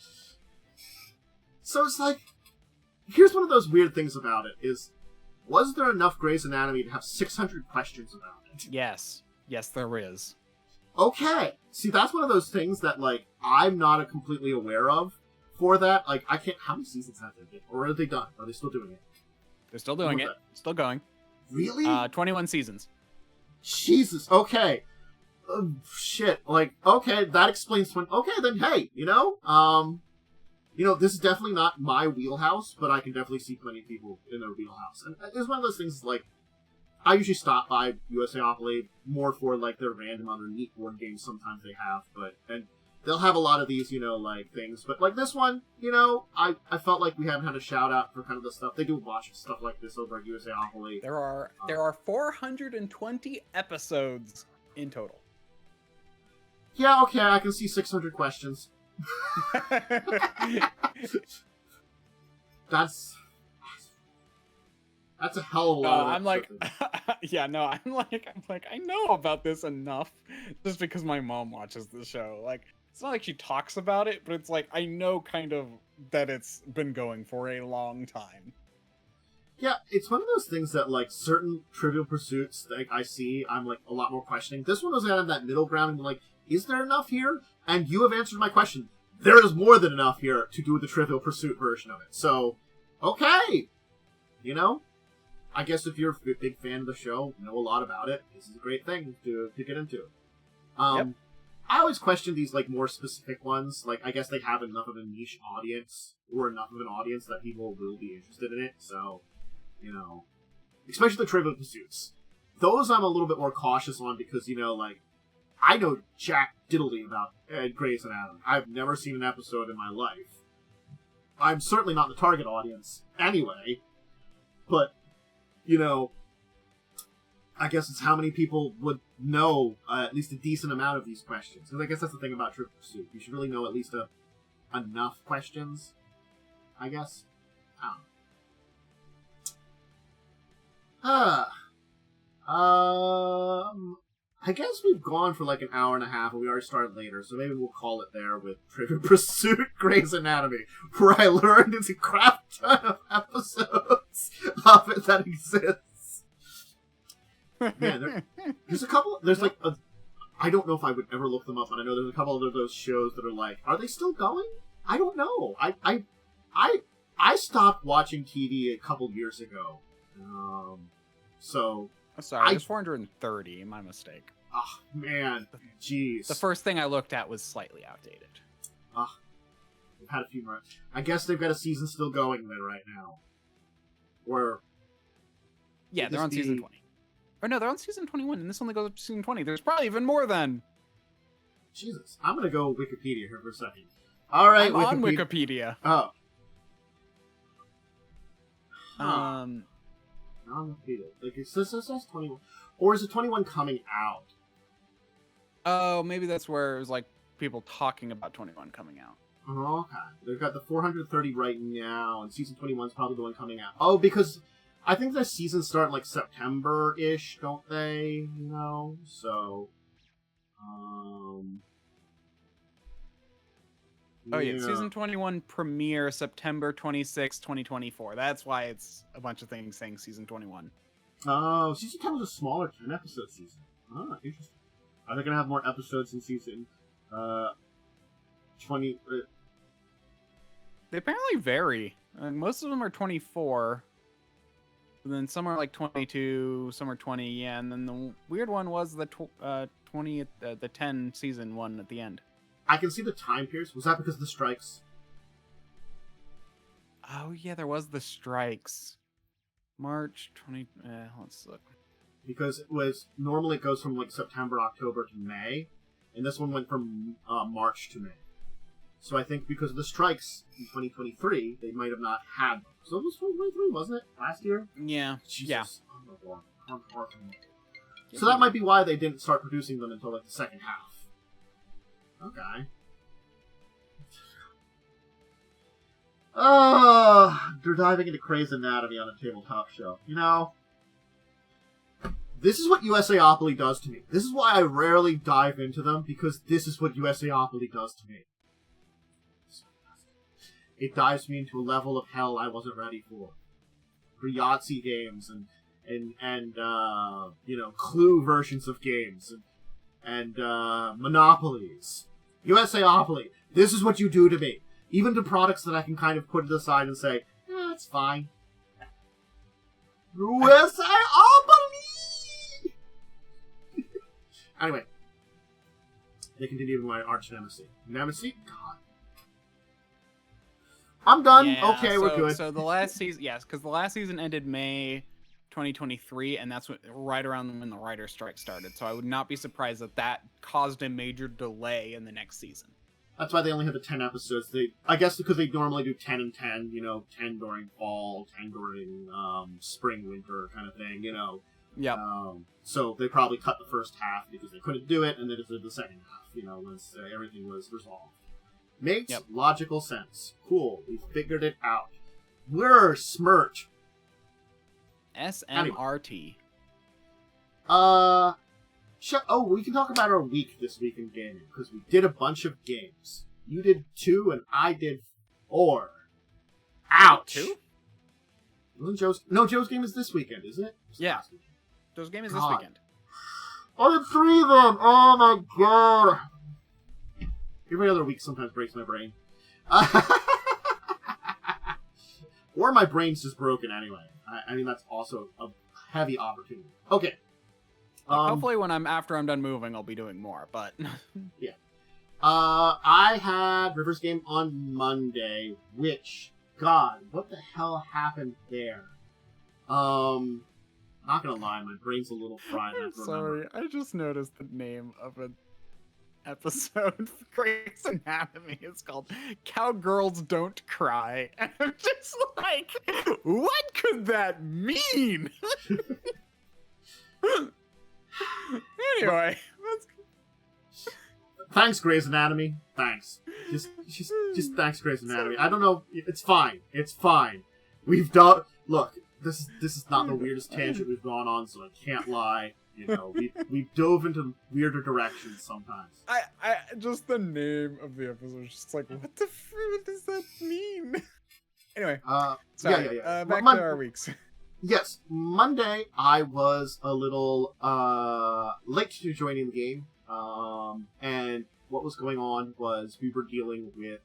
So it's like, here's one of those weird things about it, is, was there enough Grey's Anatomy to have 600 questions about it? Yes. Yes, there is. Okay. See, that's one of those things that, like, I'm not completely aware of for that. Like, I can't... How many seasons have there been? Or are they done? Are they still doing it? They're still doing it. Still going. Really? 21 seasons. Jesus. Okay. Shit. Like, okay, that explains... Okay, then, hey, you know, this is definitely not my wheelhouse, but I can definitely see plenty of people in their wheelhouse. And it's one of those things, like, I usually stop by Usaoploly more for, like, their random other neat board games sometimes they have, and they'll have a lot of these, you know, like, things. But, like, this one, you know, I felt like we haven't had a shout-out for kind of the stuff. They do watch stuff like this over at Usaoploly. There are 420 episodes in total. Yeah, okay, I can see 600 questions. That's a hell of a lot. I'm like, yeah, no, I'm like, I know about this enough just because my mom watches the show. Like, it's not like she talks about it, but it's like, I know kind of that it's been going for a long time. Yeah, it's one of those things that, like, certain Trivial Pursuits that I see, I'm, like, a lot more questioning. This one was kind of that middle ground, and like, is there enough here? And you have answered my question. There is more than enough here to do the Trivial Pursuit version of it. So, okay! You know? I guess if you're a big fan of the show, know a lot about it, this is a great thing to get into. Yep. I always question these, like, more specific ones. Like, I guess they have enough of a niche audience, or enough of an audience that people will be interested in it, so, you know. Especially the Trivial Pursuits. Those I'm a little bit more cautious on because, you know, like, I know jack diddly about Grey's Anatomy. I've never seen an episode in my life. I'm certainly not the target audience anyway, but, you know, I guess it's how many people would know at least a decent amount of these questions. Because I guess that's the thing about Trivial Pursuit. You should really know at least enough questions, I guess. I guess we've gone for like an hour and a half, and we already started later, so maybe we'll call it there with Trivial Pursuit Grey's Anatomy, where I learned it's a crap ton of episodes of it that exists. Man, there's a couple, there's like I don't know if I would ever look them up, but I know there's a couple of those shows that are like, are they still going? I don't know. I stopped watching TV a couple years ago. So... I'm sorry, there's 430, my mistake. Oh, man. Jeez. The first thing I looked at was slightly outdated. They've had a few more. I guess they've got a season still going then right now. Or... Yeah, they're on season 20. Or no, they're on season 21, and this only goes up to season 20. There's probably even more then. Jesus. I'm gonna go Wikipedia here for a second. Alright, I'm on Wikipedia. Oh. Huh. Like, it says 21. Or is it 21 coming out? Oh, maybe that's where it was like people talking about 21 coming out. Oh, okay. They've got the 430 right now, and season 21 is probably the one coming out. Oh, because I think the seasons start in, like, September-ish, don't they? So... Oh, yeah. Season 21 premiere September 26, 2024. That's why it's a bunch of things saying Season 21. Oh, Season 10 was a smaller 10-episode season. Oh, interesting. Are they going to have more episodes in Season 20... They apparently vary. Most of them are 24. And then some are like 22, some are 20, yeah. And then the weird one was the 20, the 10 season one at the end. I can see the time periods. Was that because of the strikes? Oh, yeah, there was the strikes. March 20... let's look. Because normally it goes from, like, September, October to May. And this one went from March to May. So I think because of the strikes in 2023, they might have not had them. So it was 2023, wasn't it? Last year? Yeah. Jesus. Yeah. So that might be why they didn't start producing them until, like, the second half. Okay. They're diving into Grey's Anatomy on a tabletop show. This is what Usaoploly does to me. This is why I rarely dive into them, because this is what Usaoploly does to me. It dives me into a level of hell I wasn't ready for. For Yahtzee games and Clue versions of games and Monopolies. Usaoploly, this is what you do to me. Even to products that I can kind of put to the side and say, it's fine. Usaoploly! Anyway. They continue with my arch nemesis. Nemesis? God. I'm done. Yeah, okay, we're good. So the last season, yes, because the last season ended May 2023, and that's right around when the writer's strike started. So I would not be surprised that caused a major delay in the next season. That's why they only have the 10 episodes. I guess because they normally do 10 and 10, 10 during fall, 10 during spring, winter kind of thing, Yeah. So they probably cut the first half because they couldn't do it, and then did the second half, once everything was resolved. Makes logical sense. Cool. We figured it out. We're smirch. SMRT. We can talk about our week this week in gaming, because we did a bunch of games. You did 2, and I did 4. Ouch! 2? Wasn't Joe's game is this weekend, isn't it? Yeah. Joe's game is this weekend. I did 3 then! Oh my god! Every other week sometimes breaks my brain. Or my brain's just broken anyway. I mean, that's also a heavy opportunity. Okay. Hopefully after I'm done moving, I'll be doing more, but... yeah. I had River's game on Monday, which, God, what the hell happened there? Not gonna lie, my brain's a little fried. I'm sorry, I just noticed the name of an episode of Grey's Anatomy is called Cowgirls Don't Cry. And I'm just like, what could that mean? Anyway, thanks, Grey's Anatomy. Thanks. Just thanks, Grey's Anatomy. I don't know. It's fine. It's fine. We've done. Look, this is not the weirdest tangent we've gone on, so I can't lie. We dove into weirder directions sometimes. I just the name of the episode is just like, what does that mean? Anyway, sorry. Yeah. Back to our weeks. Yes, Monday I was a little late to joining the game, and what was going on was we were dealing with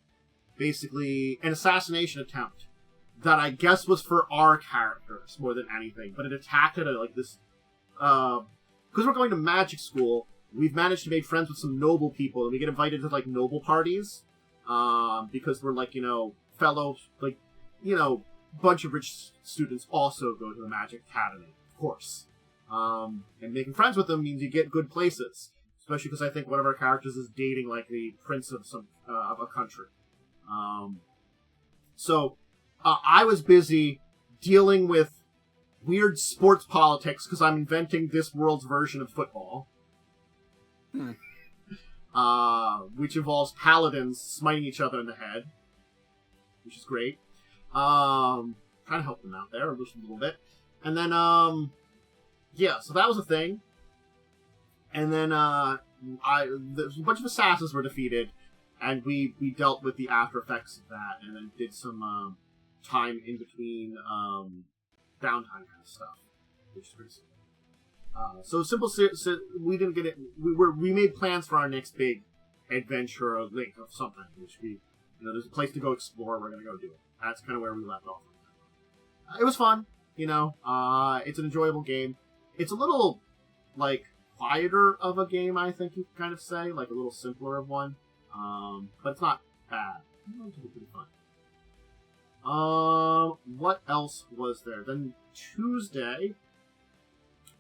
basically an assassination attempt that I guess was for our characters more than anything, but it attacked at this. Because we're going to magic school, we've managed to make friends with some noble people, and we get invited to noble parties, because we're fellow bunch of rich students also go to the Magic Academy, of course. And making friends with them means you get good places, especially because I think one of our characters is dating the prince of of a country. So I was busy dealing with weird sports politics because I'm inventing this world's version of football. Which involves paladins smiting each other in the head, which is great. Trying to help them out there just a little bit. And then, yeah, so that was a thing. And then, there's a bunch of assassins were defeated, and we dealt with the after effects of that, and then did some, time in between, downtime kind of stuff, which is pretty simple. So simple, we didn't get it, we made plans for our next big adventure or link of something, which there's a place to go explore, we're gonna go do it. That's kind of where we left off. It was fun, it's an enjoyable game. It's a little, like, quieter of a game, I think you could kind of say, like a little simpler of one. But it's not bad. It's pretty fun. What else was there? Then Tuesday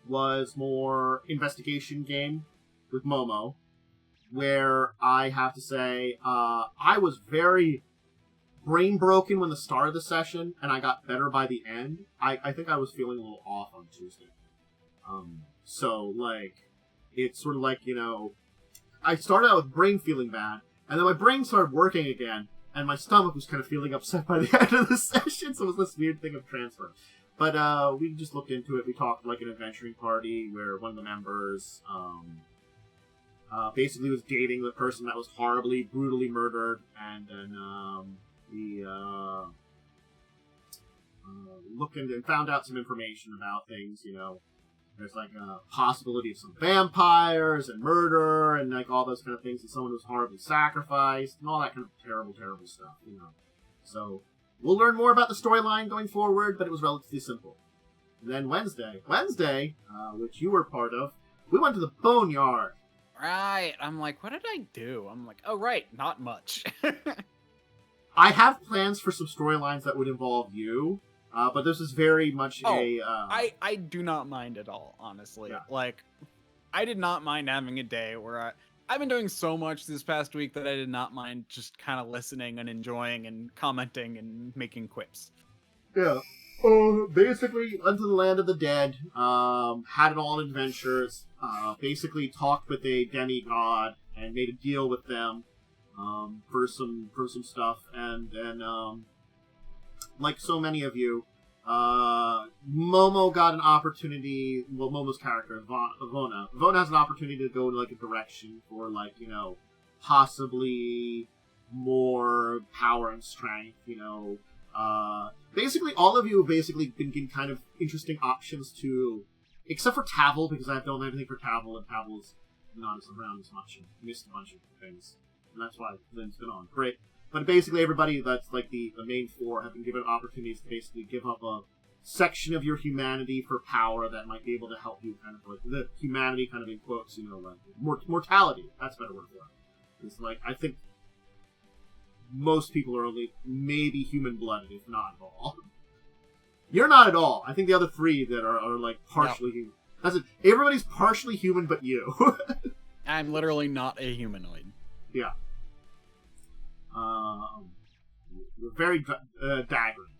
was more investigation game with Momo, where I have to say, I was very brain broken when the start of the session, and I got better by the end. I think I was feeling a little off on Tuesday. So, like, it's sort of like, I started out with brain feeling bad, and then my brain started working again, and my stomach was kind of feeling upset by the end of the session, so it was this weird thing of transfer. But we just looked into it. We talked like an adventuring party where one of the members basically was dating the person that was horribly, brutally murdered, and then we looked into and found out some information about things, There's like a possibility of some vampires and murder and like all those kind of things, and someone was horribly sacrificed and all that kind of terrible, terrible stuff, So we'll learn more about the storyline going forward, but it was relatively simple. And then Wednesday, which you were part of, we went to the Boneyard. Right. I'm like, what did I do? I'm like, oh, right, not much. I have plans for some storylines that would involve you. But this is very much I do not mind at all, honestly. Yeah. Like, I did not mind having a day where I've been doing so much this past week that I did not mind just kind of listening and enjoying and commenting and making quips. Yeah. Basically, went to the land of the dead, had it all in adventures, basically talked with a demigod and made a deal with them, for some stuff, and then, like so many of you, Momo got an opportunity. Well, Momo's character, Ivona. Ivona has an opportunity to go in like a direction for like possibly more power and strength. Basically, all of you have basically been given kind of interesting options to, except for Tavel, because I don't have anything for Tavel, and Tavel's not as around as much and missed a bunch of things, and that's why Lynn's been on. Great. But basically everybody that's like the main four have been given opportunities to basically give up a section of your humanity for power that might be able to help you kind of like, the humanity kind of in quotes, like mortality. That's a better word for it. It's like, I think most people are only maybe human-blooded, if not at all. You're not at all. I think the other three that are like partially human. That's it. Everybody's partially human but you. I'm literally not a humanoid. Yeah. You're very daggering.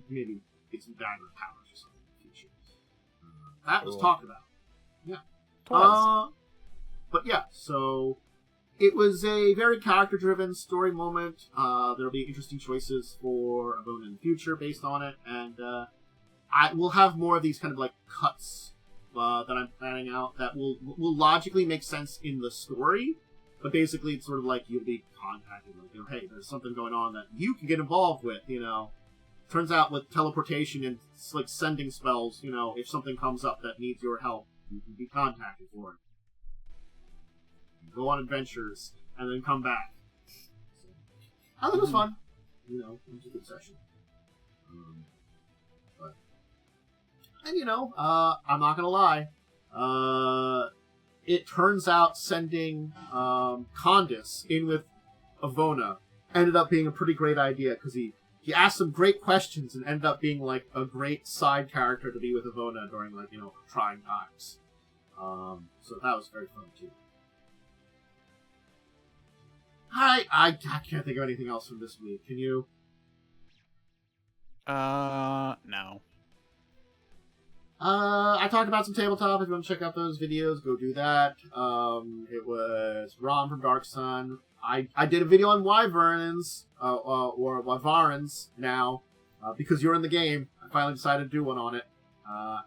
Maybe get some dagger powers or something in the future. That was talked about. Yeah. But yeah, so it was a very character-driven story moment. There'll be interesting choices for Ivona in the future based on it, and I will have more of these kind of like cuts that I'm planning out that will logically make sense in the story. But basically, it's sort of like you'll be contacted, like, hey, there's something going on that you can get involved with, Turns out with teleportation and like sending spells, if something comes up that needs your help, you can be contacted for it. You go on adventures and then come back. So, I thought it was fun. It was a good session. I'm not gonna lie. It turns out sending Condis in with Ivona ended up being a pretty great idea, because he asked some great questions and ended up being like a great side character to be with Ivona during like trying times. So that was very fun too. I can't think of anything else from this week. Can you? No. I talked about some tabletop. If you want to check out those videos, go do that. It was Ron from Dark Sun. I did a video on Wyverns, or Wyvarens now, because you're in the game. I finally decided to do one on it.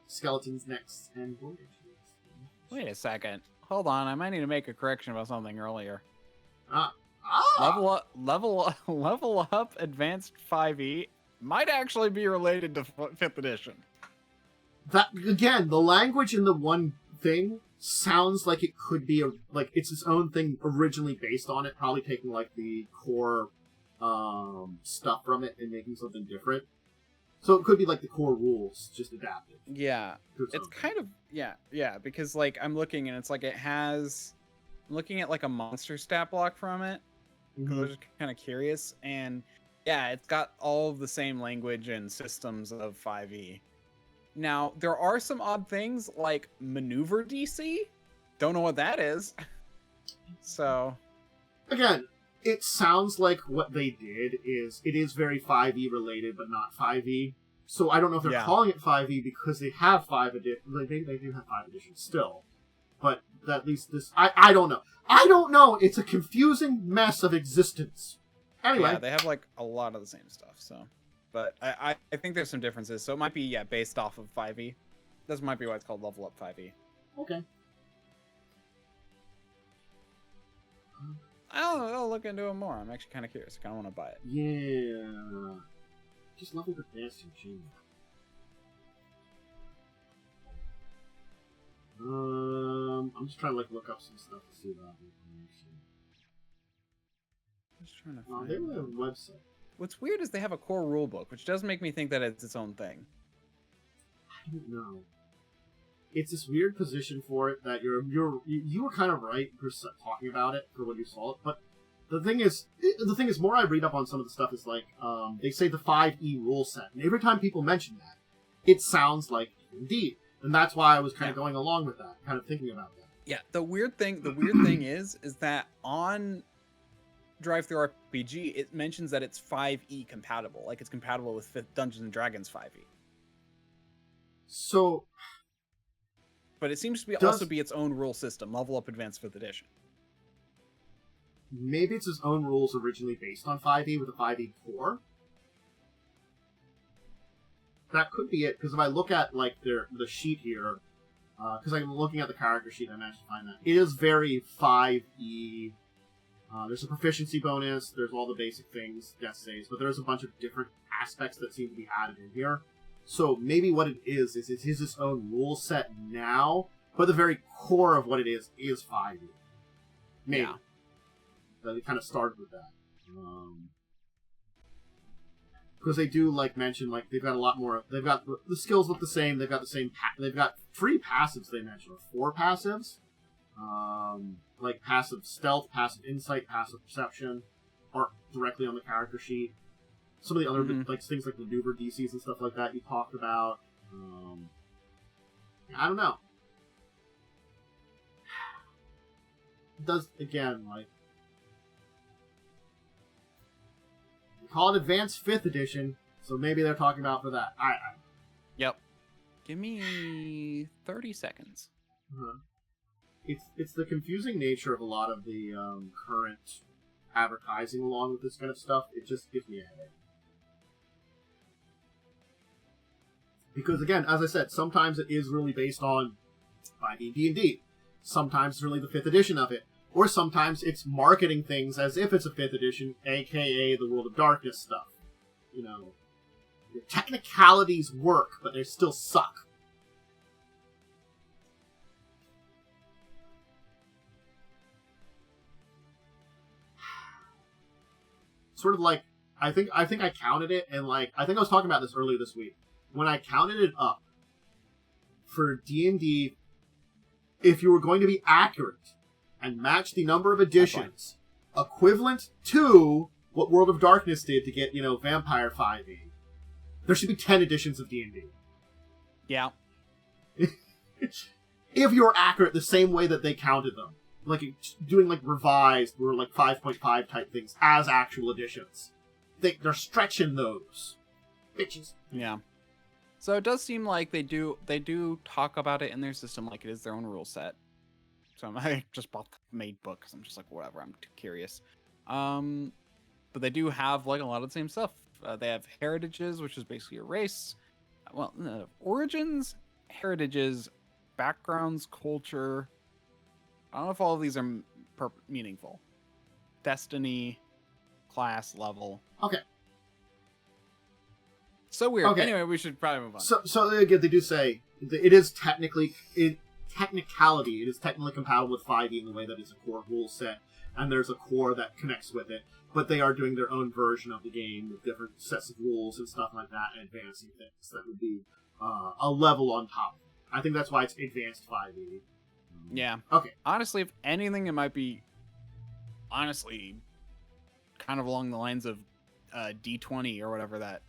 Skeletons next and Voyage. Wait a second. Hold on, I might need to make a correction about something earlier. Level up Advanced 5e might actually be related to 5th edition. That again, the language in the one thing sounds like it could be like it's its own thing originally based on it, probably taking like the core stuff from it and making something different. So it could be like the core rules just adapted. Yeah, it's kind of yeah because like I'm looking and it's like it has. I'm looking at like a monster stat block from it. Because I was just kind of curious, and yeah, it's got all of the same language and systems of 5e. Now, there are some odd things like maneuver DC. Don't know what that is. So, again, it sounds like what they did is it is very 5e related, but not 5e. So I don't know if they're calling it 5e because they have 5 editions. They do have 5 editions still. But at least this... I don't know. I don't know! It's a confusing mess of existence. Anyway. Yeah, they have, like, a lot of the same stuff, so... But I think there's some differences, so it might be, based off of 5e. This might be why it's called Level Up 5e. Okay. I'll look into it more. I'm actually kind of curious. I kind of want to buy it. Yeah. Just level the best and change. I'm just trying to look up some stuff to see about the information. Just trying to find. They have a website. What's weird is they have a core rulebook, which does make me think that it's its own thing. I don't know. It's this weird position for it that you were kind of right for talking about it for when you saw it, but the thing is more I read up on some of the stuff is like they say the 5e rule set, and every time people mention that, it sounds like D&D. And that's why I was kind of going along with that, kind of thinking about that. Yeah, the weird thing is that on Drive-Thru RPG, it mentions that it's 5e compatible, like it's compatible with 5th Dungeons and Dragons 5e. So, but it seems to be also be its own rule system, Level Up Advanced 5th Edition. Maybe it's its own rules originally based on 5e with a 5e core. That could be it, because if I look at like the sheet here, because I'm looking at the character sheet, I managed to find that it is very 5e. There's a proficiency bonus. There's all the basic things, death saves, but there's a bunch of different aspects that seem to be added in here. So maybe what it is it is its own rule set now, but the very core of what it is 5e. Maybe. Yeah. They kind of started with that. Because they do like mention like they've got a lot more. They've got the skills look the same. They've got the same. They've got 3 passives. They mentioned 4 passives, like passive stealth, passive insight, passive perception, are directly on the character sheet. Some of the other like things like maneuver DCs and stuff like that you talked about. I don't know. It does again like. Call it Advanced 5th Edition, so maybe they're talking about for that. Yep. Give me 30 seconds. It's the confusing nature of a lot of the current advertising along with this kind of stuff. It just gives me a headache. Because again, as I said, sometimes it is really based on 5e D&D. Sometimes it's really the 5th edition of it. Or sometimes it's marketing things as if it's a 5th edition, aka the World of Darkness stuff. You know, the technicalities work, but they still suck. Sort of like, I think I counted it, and like, I think I was talking about this earlier this week. When I counted it up, for D&D, if you were going to be accurate, and match the number of editions equivalent to what World of Darkness did to get, Vampire 5e. There should be 10 editions of D&D. Yeah. If you're accurate the same way that they counted them. Like, doing, like, revised or, like, 5.5 type things as actual editions. They're stretching those. Bitches. Yeah. So it does seem like they do talk about it in their system like it is their own rule set. So I just bought the made book because I'm just like, whatever, I'm too curious. But they do have like a lot of the same stuff. They have heritages, which is basically a race. origins, heritages, backgrounds, culture. I don't know if all of these are meaningful. Destiny, class, level. Okay. So weird. Okay. Anyway, we should probably move on. So again, they do say it is technically, it is technically compatible with 5e in the way that it's a core rule set, and there's a core that connects with it, but they are doing their own version of the game with different sets of rules and stuff like that, and advancing things that would be a level on top. I think that's why it's advanced 5e. Yeah. Okay. Honestly, if anything, it might be honestly kind of along the lines of D20 or whatever that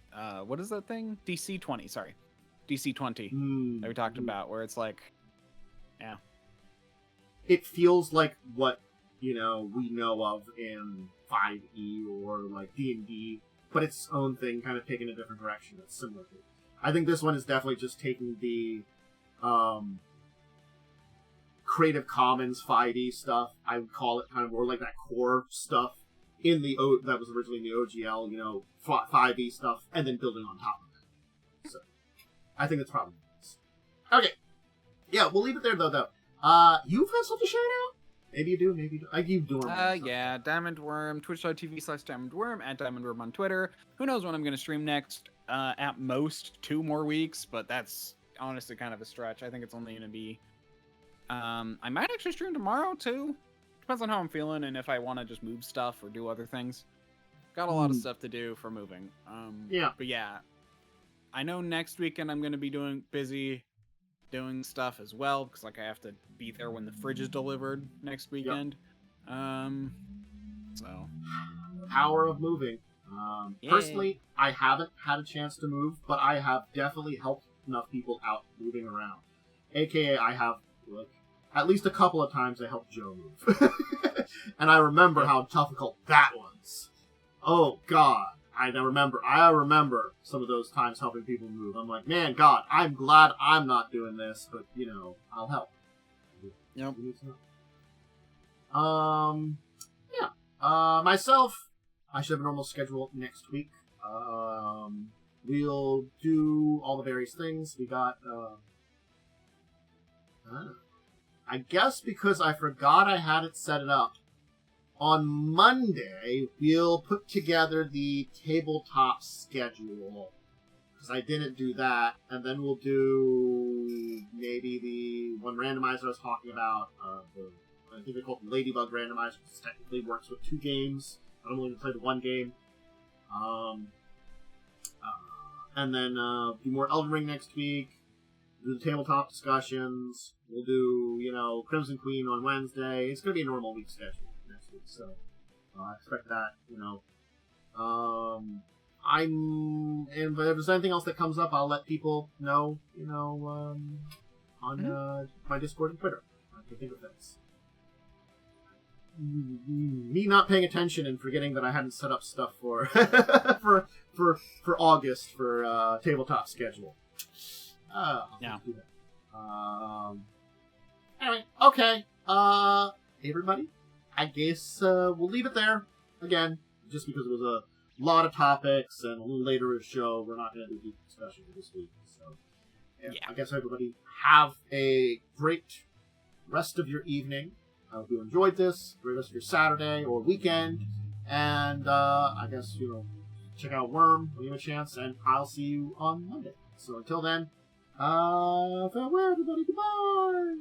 what is that thing? DC20, sorry. DC20 that we talked about, where it's like, yeah. It feels like what, we know of in 5e or like D&D, but its own thing, kind of taking a different direction that's similar to it. I think this one is definitely just taking the Creative Commons 5e stuff, I would call it kind of more like that core stuff in the that was originally in the OGL, 5e stuff, and then building on top of it. So, I think it's probably this. Okay. Yeah, we'll leave it there, though. You've had something to shout out? Maybe you do, maybe you don't. I keep doing yeah, DiamondWyrm, twitch.tv/DiamondWyrm, at DiamondWyrm on Twitter. Who knows when I'm going to stream next? At most 2 more weeks, but that's honestly kind of a stretch. I think it's only going to be... I might actually stream tomorrow, too. Depends on how I'm feeling and if I want to just move stuff or do other things. Got a lot of stuff to do for moving. Yeah. But yeah, I know next weekend I'm going to be busy doing stuff as well, because like I have to be there when the fridge is delivered next weekend. Yep. So power of moving. Personally, I haven't had a chance to move, but I have definitely helped enough people out moving around. AKA, I have at least a couple of times I helped Joe move, and I remember how difficult that was. Oh God. I remember some of those times helping people move. I'm like, man, God, I'm glad I'm not doing this, but, I'll help. Yep. Yeah. Myself, I should have a normal schedule next week. We'll do all the various things. We got, I guess because I forgot I had it set up, on Monday, we'll put together the tabletop schedule, because I didn't do that, and then we'll do maybe the one randomizer I was talking about, I think they call it the Ladybug randomizer, because it technically works with 2 games. I don't only play the 1 game. And then do more Elden Ring next week, do the tabletop discussions, we'll do, Crimson Queen on Wednesday. It's going to be a normal week schedule. So, I expect that, and if there's anything else that comes up, I'll let people know, on my Discord and Twitter. I can think of things. Me not paying attention and forgetting that I hadn't set up stuff for for August for tabletop schedule. Yeah. Do that. Anyway, okay. Everybody. I guess we'll leave it there. Again, just because it was a lot of topics and a little later in the show, we're not going to do deep discussion this week. So, yeah. I guess everybody have a great rest of your evening. I hope you enjoyed this. Great rest of your Saturday or weekend. And I guess, check out Worm when you have a chance. And I'll see you on Monday. So until then, farewell, everybody. Goodbye.